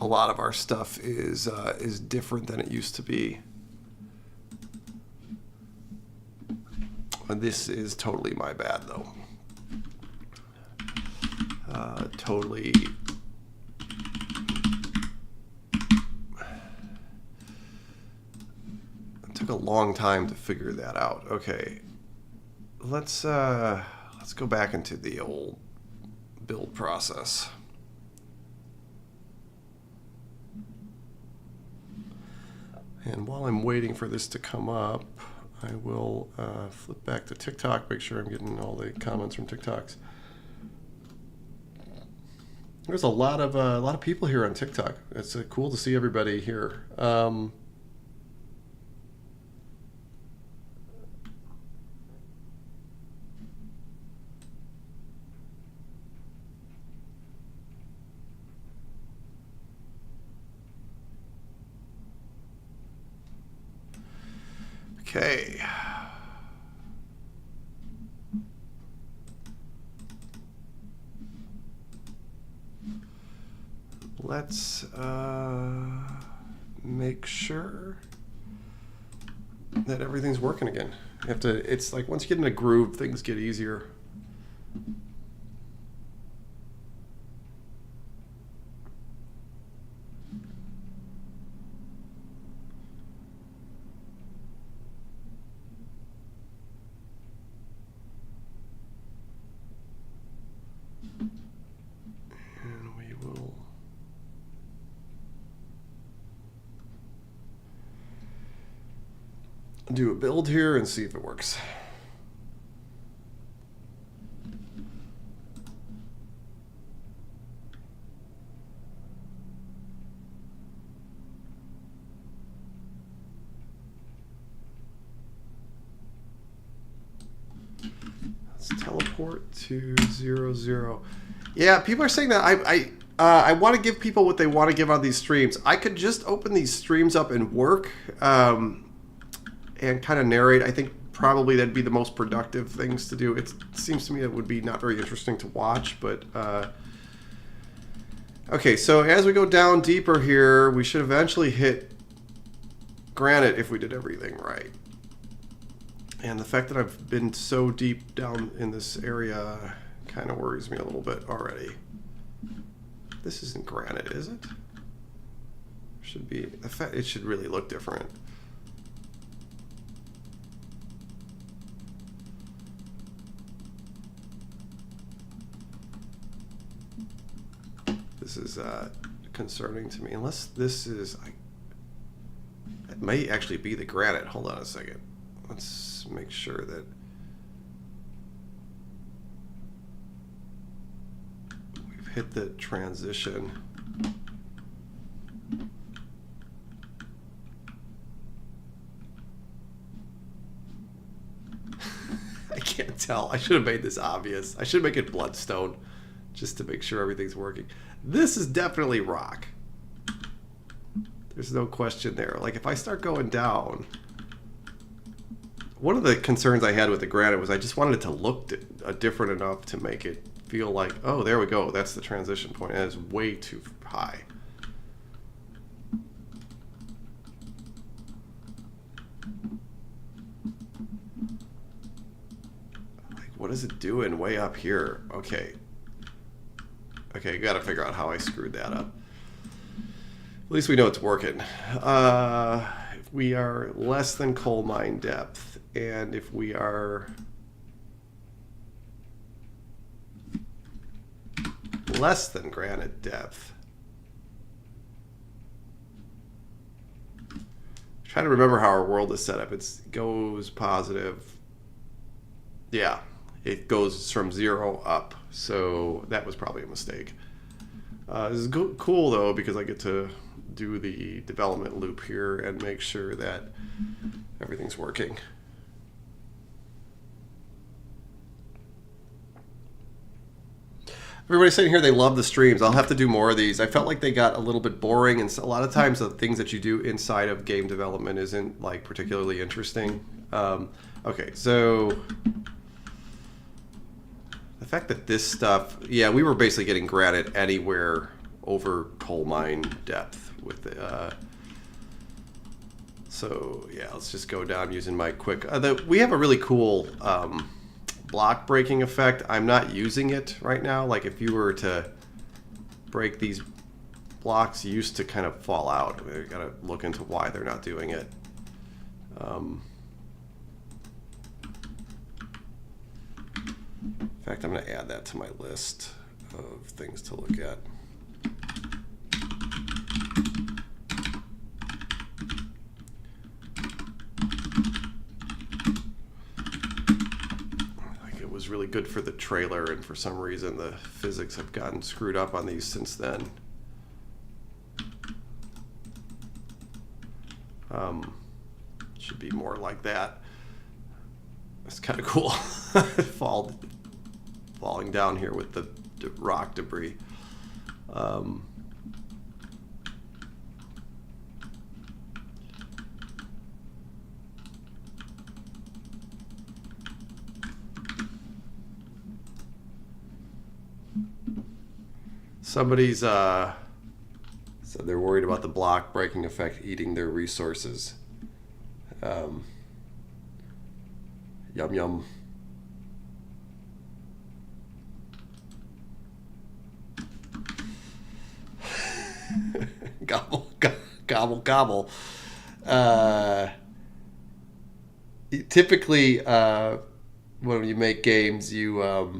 lot of our stuff is different than it used to be. This is totally my bad, though. Totally. It took a long time to figure that out. Okay, let's go back into the old build process. And while I'm waiting for this to come up, I will flip back to TikTok, make sure I'm getting all the comments from TikToks. There's a lot of people here on TikTok. It's cool to see everybody here. Okay. Let's make sure that everything's working again. You have to, it's like once you get in a groove, things get easier. Do a build here and see if it works. Let's teleport to 0, 0. Yeah, people are saying that I want to give people what they want to give on these streams. I could just open these streams up and work. And kind of narrate. I think probably that'd be the most productive things to do. It seems to me it would be not very interesting to watch, but okay, so as we go down deeper here, we should eventually hit Granite if we did everything right. And the fact that I've been so deep down in this area kind of worries me a little bit already. This isn't granite, is it? Should be. It should really look different. This is concerning to me. Unless this is, it may actually be the granite. Hold on a second. Let's make sure that we've hit the transition. I can't tell. I should have made this obvious. I should make it bloodstone just to make sure everything's working. This is definitely rock. There's no question there. Like if I start going down, one of the concerns I had with the granite was I just wanted it to look different enough to make it feel like, oh, there we go. That's the transition point. And it's way too high. Like, what is it doing way up here? Okay. Okay, you got to figure out how I screwed that up. At least we know it's working. If we are less than coal mine depth, and if we are less than granite depth. I'm trying to remember how our world is set up. It goes positive. Yeah, it goes from 0 up. So that was probably a mistake. This is cool though, because I get to do the development loop here and make sure that everything's working. Everybody's saying here they love the streams. I'll have to do more of these. I felt like they got a little bit boring, and so a lot of times the things that you do inside of game development isn't like particularly interesting. Okay, so the fact that this stuff, yeah, we were basically getting granite anywhere over coal mine depth with the, so yeah, let's just go down using my quick, we have a really cool block breaking effect. I'm not using it right now. Like if you were to break these blocks, used to kind of fall out. We gotta look into why they're not doing it. In fact, I'm going to add that to my list of things to look at. Like it was really good for the trailer, and for some reason the physics have gotten screwed up on these since then. Should be more like that. It's kind of cool. Falling down here with the rock debris. Somebody's said they're worried about the block breaking effect eating their resources. Yum yum. Gobble, gobble, gobble. Typically, when you make games, you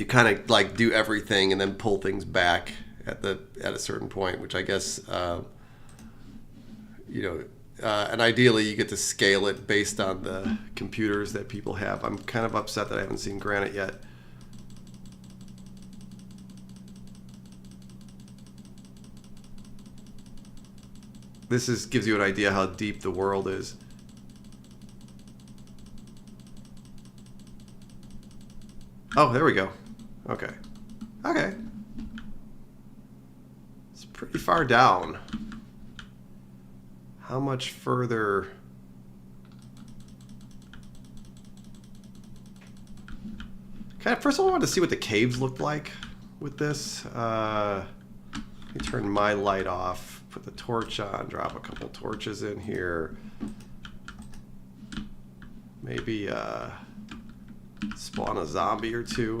kind of like do everything and then pull things back at a certain point, which I guess and ideally you get to scale it based on the computers that people have. I'm kind of upset that I haven't seen granite yet. This gives you an idea how deep the world is. Oh, there we go. Okay. Okay. It's pretty far down. How much further? First of all, I wanted to see what the caves looked like with this. Let me turn my light off, put the torch on, drop a couple torches in here. Maybe Spawn a zombie or two.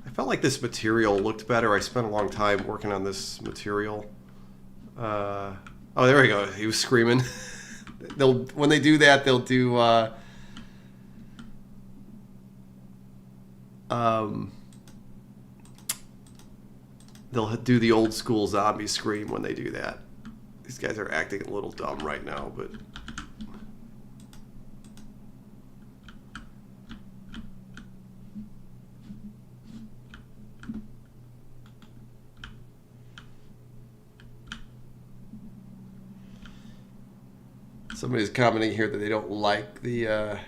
I felt like this material looked better. I spent a long time working on this material. Oh, there we go. He was screaming. When they do that, they'll do they'll do the old school zombie scream when they do that. These guys are acting a little dumb right now, but somebody's commenting here that they don't like the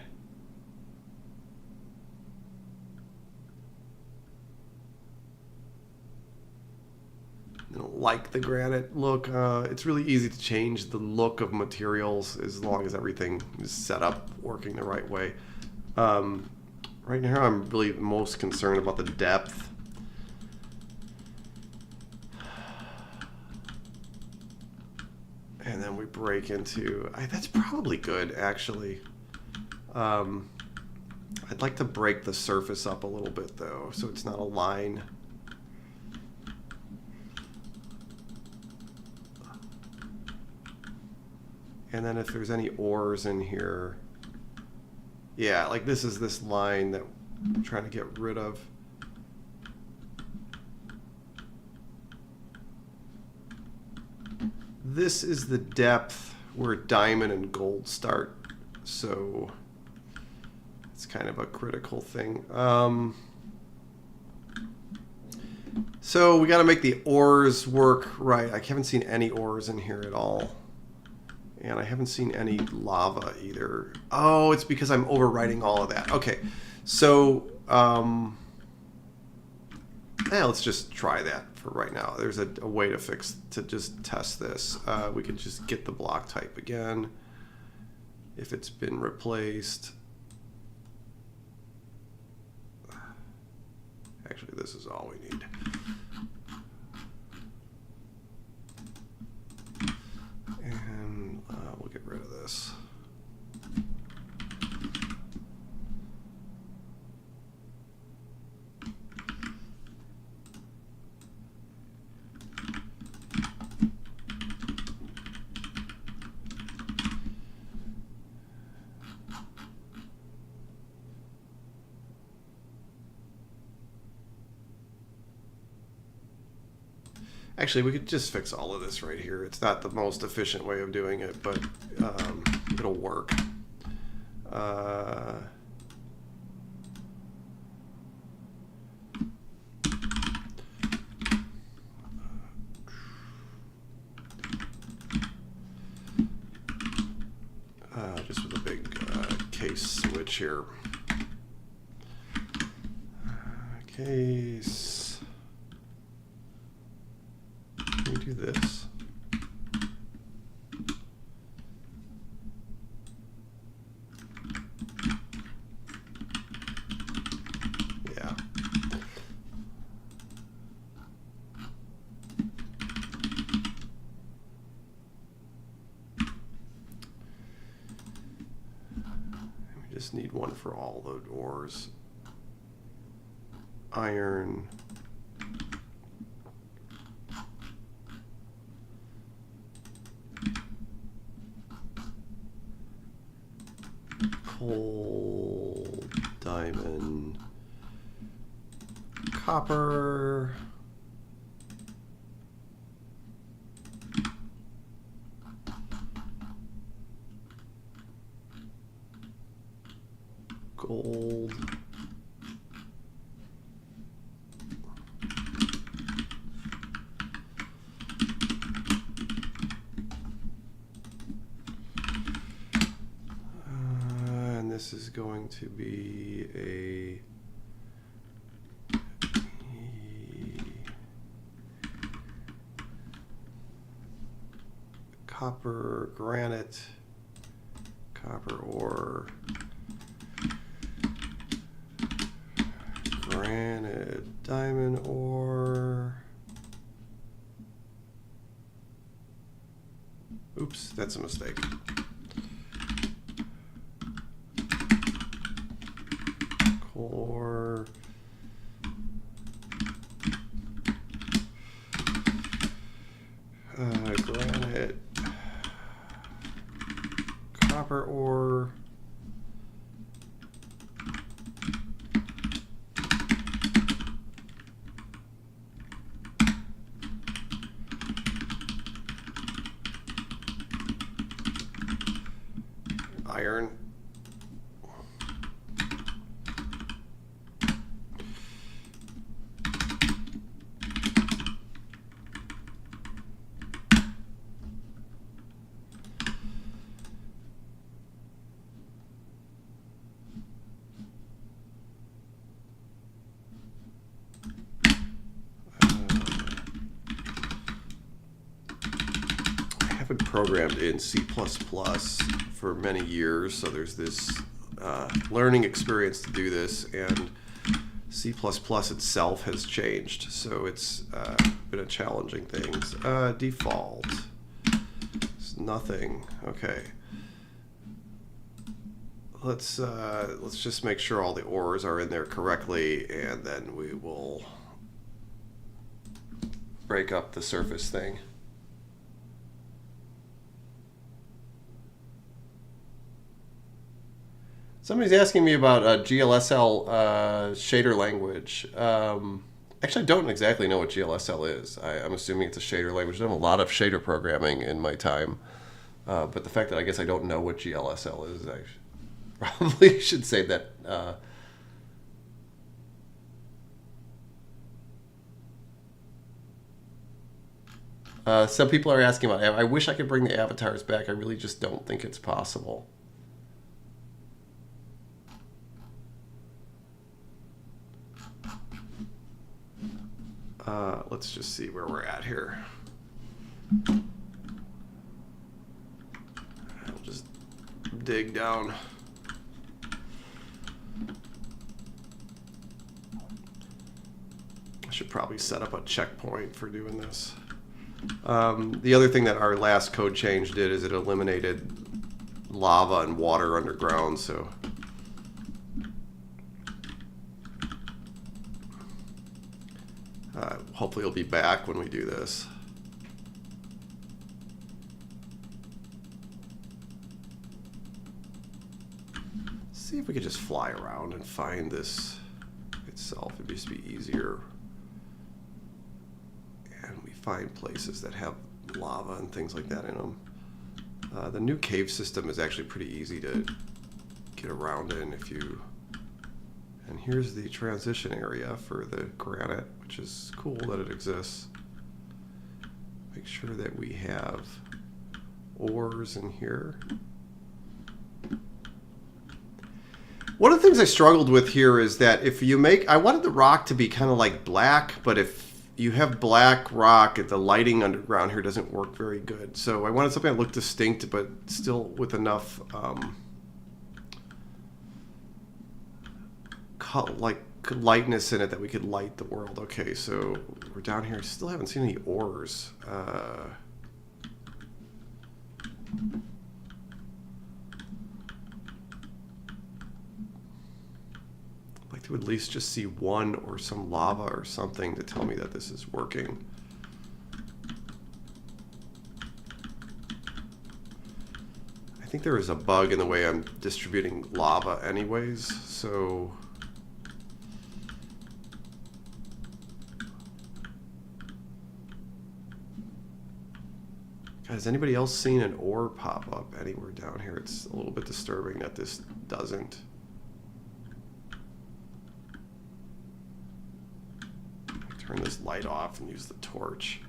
granite look. It's really easy to change the look of materials as long as everything is set up working the right way. Right now I'm really most concerned about the depth. And then we break into... that's probably good, actually. I'd like to break the surface up a little bit, though, so it's not a line. And then if there's any ores in here... Yeah, like this is this line that I'm trying to get rid of. This is the depth where diamond and gold start, so it's kind of a critical thing. So we got to make the ores work right. I haven't seen any ores in here at all, and I haven't seen any lava either. Oh, it's because I'm overwriting all of that. Okay, so yeah, let's just try that for right now. There's a way to just test this. We could just get the block type again if it's been replaced. Actually, this is all we need. And we'll get rid of this. Actually, we could just fix all of this right here. It's not the most efficient way of doing it, but it'll work. Just with a big case switch here. Case. Can we do this? Yeah. We just need one for all the ores. Iron. Coal, diamond, copper, gold, this is going to be a copper, granite, copper ore, granite, diamond ore. Oops, that's a mistake. copper ore. Iron. Programmed in C++ for many years, so there's this learning experience to do this, and C++ itself has changed, so it's been a challenging thing. Default. It's nothing. Okay. Let's just make sure all the ores are in there correctly, and then we will break up the surface thing. Somebody's asking me about GLSL shader language. Actually, I don't exactly know what GLSL is. I'm assuming it's a shader language. I've done a lot of shader programming in my time. But the fact that I guess I don't know what GLSL is, I probably should say that. Some people are asking about, I wish I could bring the avatars back. I really just don't think it's possible. Let's just see where we're at here. I'll just dig down. I should probably set up a checkpoint for doing this. The other thing that our last code change did is it eliminated lava and water underground, so hopefully it'll be back when we do this. See if we could just fly around and find this itself. It'd just be easier. And we find places that have lava and things like that in them. The new cave system is actually pretty easy to get around in if you... And here's the transition area for the granite, which is cool that it exists. Make sure that we have ores in here. One of the things I struggled with here is that if you make... I wanted the rock to be kind of like black, but if you have black rock, the lighting underground here doesn't work very good. So I wanted something that looked distinct, but still with enough... like lightness in it that we could light the world. Okay, so we're down here. I still haven't seen any ores. I'd like to at least just see one or some lava or something to tell me that this is working. I think there is a bug in the way I'm distributing lava anyways, so... Has anybody else seen an ore pop up anywhere down here? It's a little bit disturbing that this doesn't. Turn this light off and use the torch.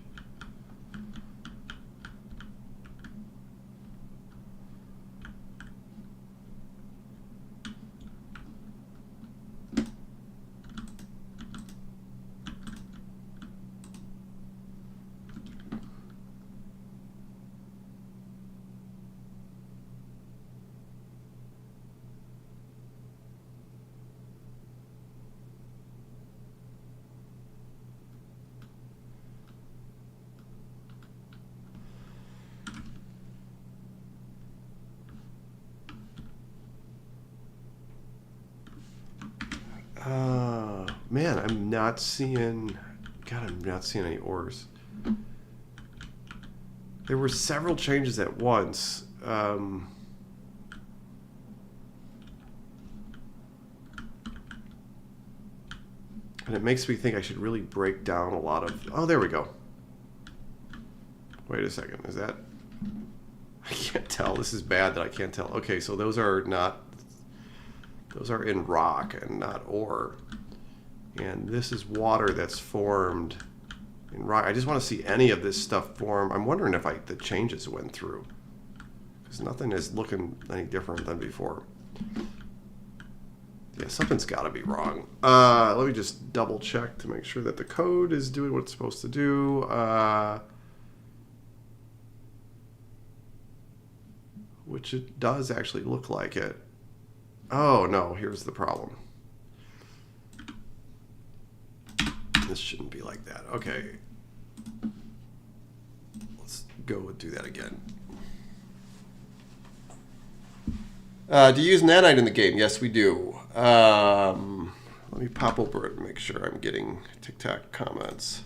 Man, I'm not seeing... God, I'm not seeing any ores. There were several changes at once. And it makes me think I should really break down a lot of... Oh, there we go. Wait a second. Is that... I can't tell. This is bad that I can't tell. Okay, so those are not... Those are in rock and not ore. And this is water that's formed in rock. I just want to see any of this stuff form. I'm wondering if the changes went through. Because nothing is looking any different than before. Yeah, something's got to be wrong. Let me just double check to make sure that the code is doing what it's supposed to do. Which it does actually look like it. Oh, no, here's the problem. This shouldn't be like that. Okay. Let's go and do that again. Do you use nanite in the game? Yes, we do. Let me pop over it and make sure I'm getting TikTok comments.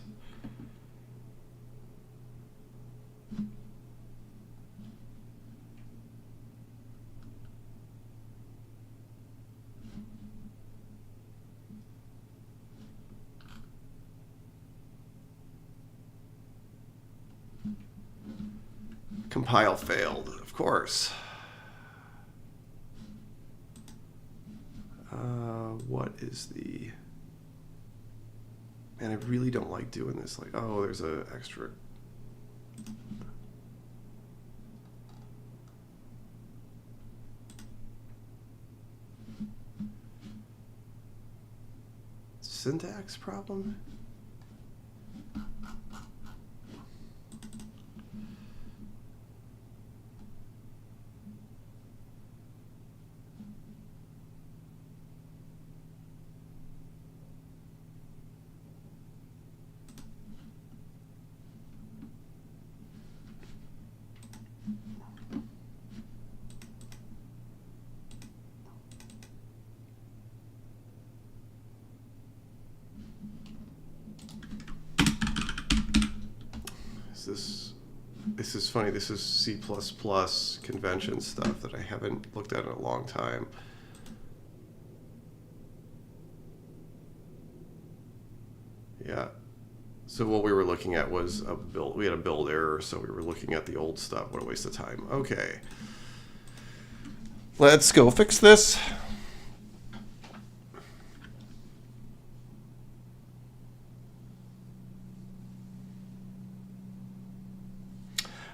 Compile failed, of course. What is the... Man, I really don't like doing this. Like, oh, there's an extra... Syntax problem? This is funny. This is C++ convention stuff that I haven't looked at in a long time. Yeah. So what we were looking at was a build. We had a build error, so we were looking at the old stuff. What a waste of time. Okay. Let's go fix this.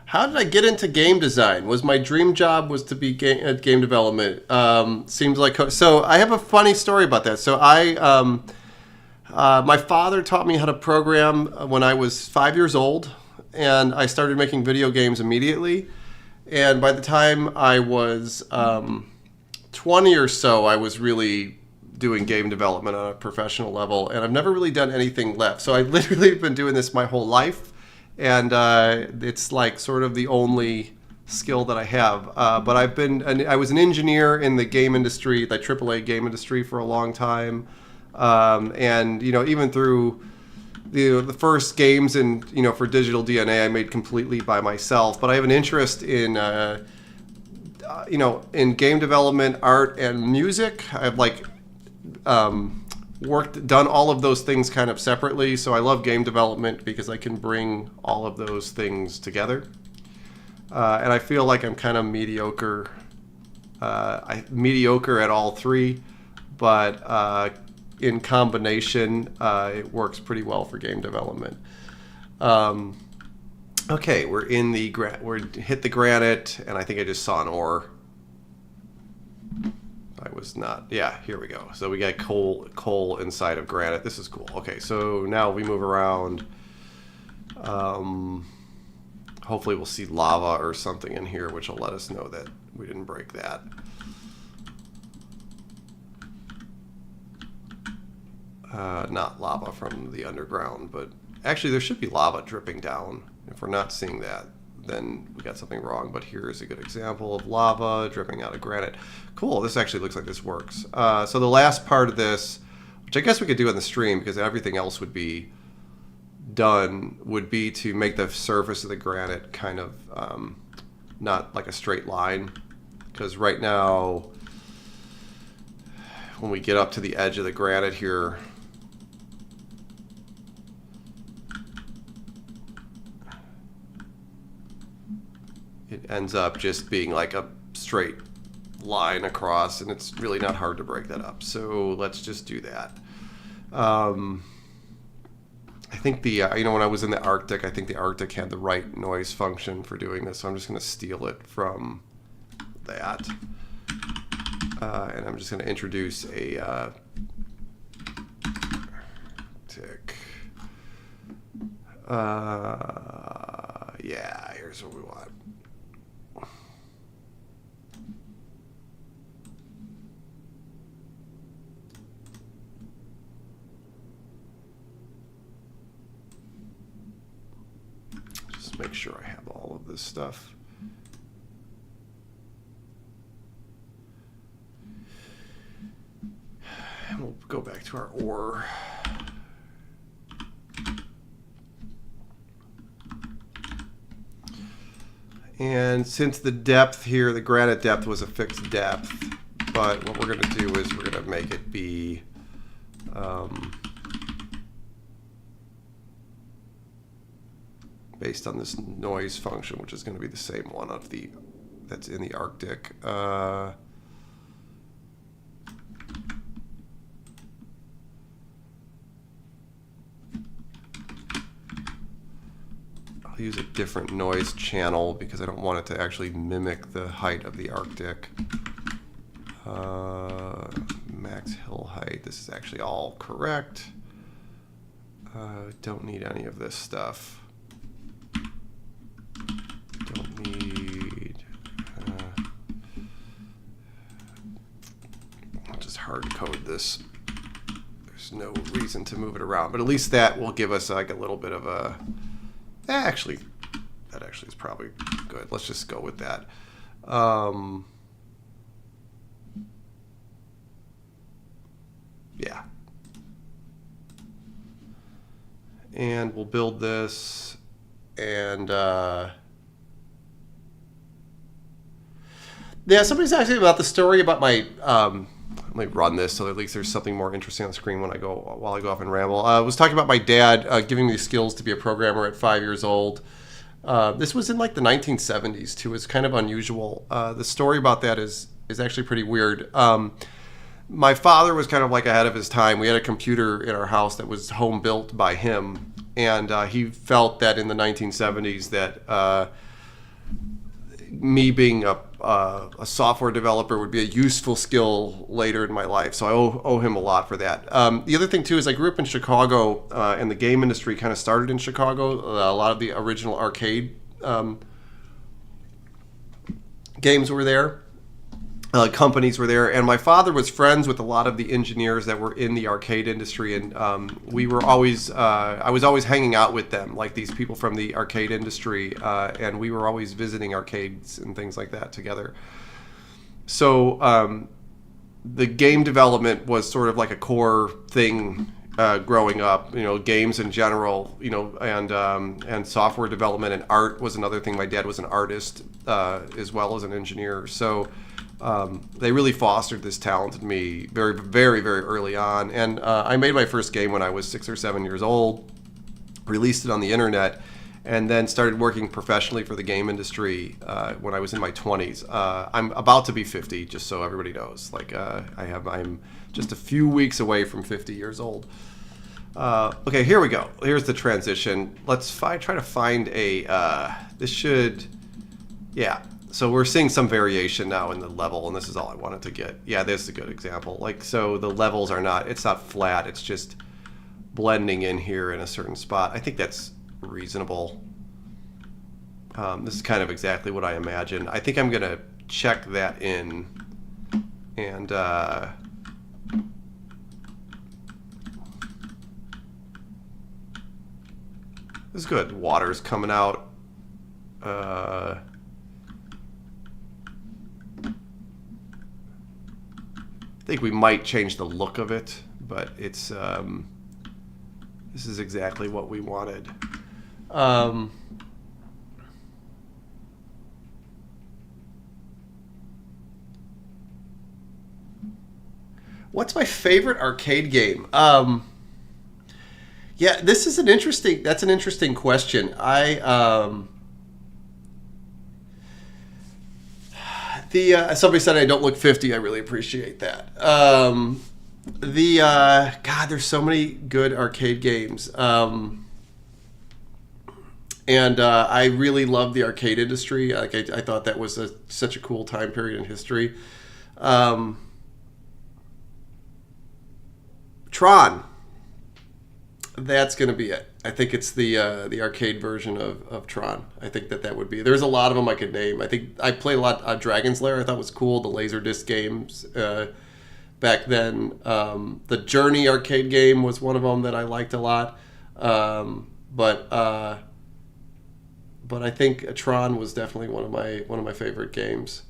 How did I get into game design? Was my dream job was to be game development? Seems like so. I have a funny story about that. So my father taught me how to program when I was 5 years old, and I started making video games immediately. And by the time I was 20 or so, I was really doing game development on a professional level, and I've never really done anything left. So I literally have been doing this my whole life. And it's like sort of the only skill that I have. But I was an engineer in the game industry, the AAA game industry, for a long time. And even through the first games for Digital DNA, I made completely by myself. But I have an interest in in game development, art, and music. I've done all of those things kind of separately. So I love game development because I can bring all of those things together. And I feel like I'm kind of mediocre. Mediocre at all three, but in combination, it works pretty well for game development. Okay, we're in hit the granite, and I think I just saw an ore. I was not. Yeah, here we go. So we got coal inside of granite. This is cool. Okay, so now we move around. Hopefully we'll see lava or something in here, which will let us know that we didn't break that. Not lava from the underground, but actually there should be lava dripping down. If we're not seeing that, then we got something wrong. But here's a good example of lava dripping out of granite. Cool, this actually looks like this works. So the last part of this, which I guess we could do in the stream because everything else would be done, would be to make the surface of the granite kind of not like a straight line. Because right now, when we get up to the edge of the granite here, it ends up just being like a straight line across, and it's really not hard to break that up. So let's just do that. I think the, when I was in the Arctic, I think the Arctic had the right noise function for doing this, so I'm just going to steal it from that. And I'm just going to introduce a tick. Yeah, here's what we want. Just make sure I have all of this stuff. And we'll go back to our ore. And since the depth here, the granite depth was a fixed depth, but what we're going to do is we're going to make it be based on this noise function, which is going to be the same one of the that's in the Arctic. I'll use a different noise channel because I don't want it to actually mimic the height of the Arctic. Max hill height, this is actually all correct. Don't need any of this stuff. Don't need, I'll just hard code this. There's no reason to move it around, but at least that will give us like a little bit of a, actually, that actually is probably good. Let's just go with that. Yeah. And we'll build this, and yeah, somebody's asking about the story about my, let me run this so at least there's something more interesting on the screen while I go off and ramble. I was talking about my dad giving me the skills to be a programmer at 5 years old. This was in like the 1970s too. It's kind of unusual. The story about that is actually pretty weird. My father was kind of like ahead of his time. We had a computer in our house that was home built by him, and he felt that in the 1970s that me being a software developer would be a useful skill later in my life. So I owe him a lot for that. The other thing too is I grew up in Chicago, and the game industry kind of started in Chicago. A lot of the original arcade games were there. Companies were there, and my father was friends with a lot of the engineers that were in the arcade industry, and we were always, I was always hanging out with them, like these people from the arcade industry, and we were always visiting arcades and things like that together. So the game development was sort of like a core thing growing up, games in general, and software development and art was another thing. My dad was an artist as well as an engineer, so they really fostered this talent in me very, very, very early on. And I made my first game when I was 6 or 7 years old, released it on the internet, and then started working professionally for the game industry when I was in my 20s. I'm about to be 50, just so everybody knows. Like I'm just a few weeks away from 50 years old. Okay, here we go. Here's the transition. Let's try to find a. This should, yeah. So we're seeing some variation now in the level, and this is all I wanted to get. Yeah, this is a good example. Like, so the levels are not, it's not flat, it's just blending in here in a certain spot. I think that's reasonable. This is kind of exactly what I imagined. I think I'm going to check that in, and this is good. Water's coming out. I think we might change the look of it, but it's this is exactly what we wanted. What's my favorite arcade game? Yeah, this is that's an interesting question. Somebody said I don't look 50. I really appreciate that. God, there's so many good arcade games. And I really love the arcade industry. Like I thought that was such a cool time period in history. Tron. That's going to be it. I think it's the arcade version of Tron. I think that would be. There's a lot of them I could name. I think I played a lot of Dragon's Lair. I thought was cool. The Laserdisc games back then. The Journey arcade game was one of them that I liked a lot. But I think Tron was definitely one of my favorite games.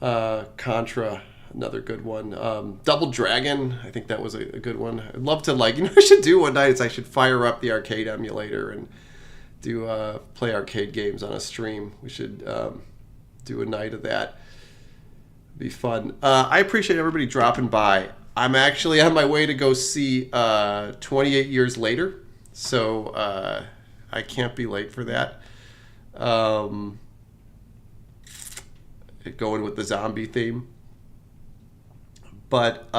Contra, another good one. Double Dragon, I think that was a good one. I'd love to I should do one night is I should fire up the arcade emulator and do play arcade games on a stream. We should do a night of that. It'd be fun. I appreciate everybody dropping by. I'm actually on my way to go see 28 Years Later, so I can't be late for that. Going with the zombie theme. But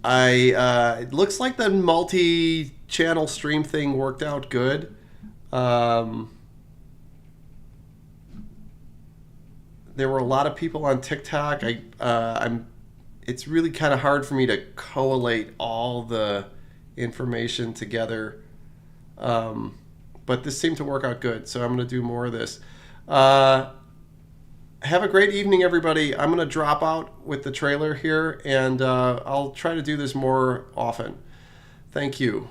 it looks like the multi-channel stream thing worked out good. There were a lot of people on TikTok. It's really kind of hard for me to collate all the information together. But this seemed to work out good, so I'm going to do more of this. Have a great evening, everybody. I'm going to drop out with the trailer here, and I'll try to do this more often. Thank you.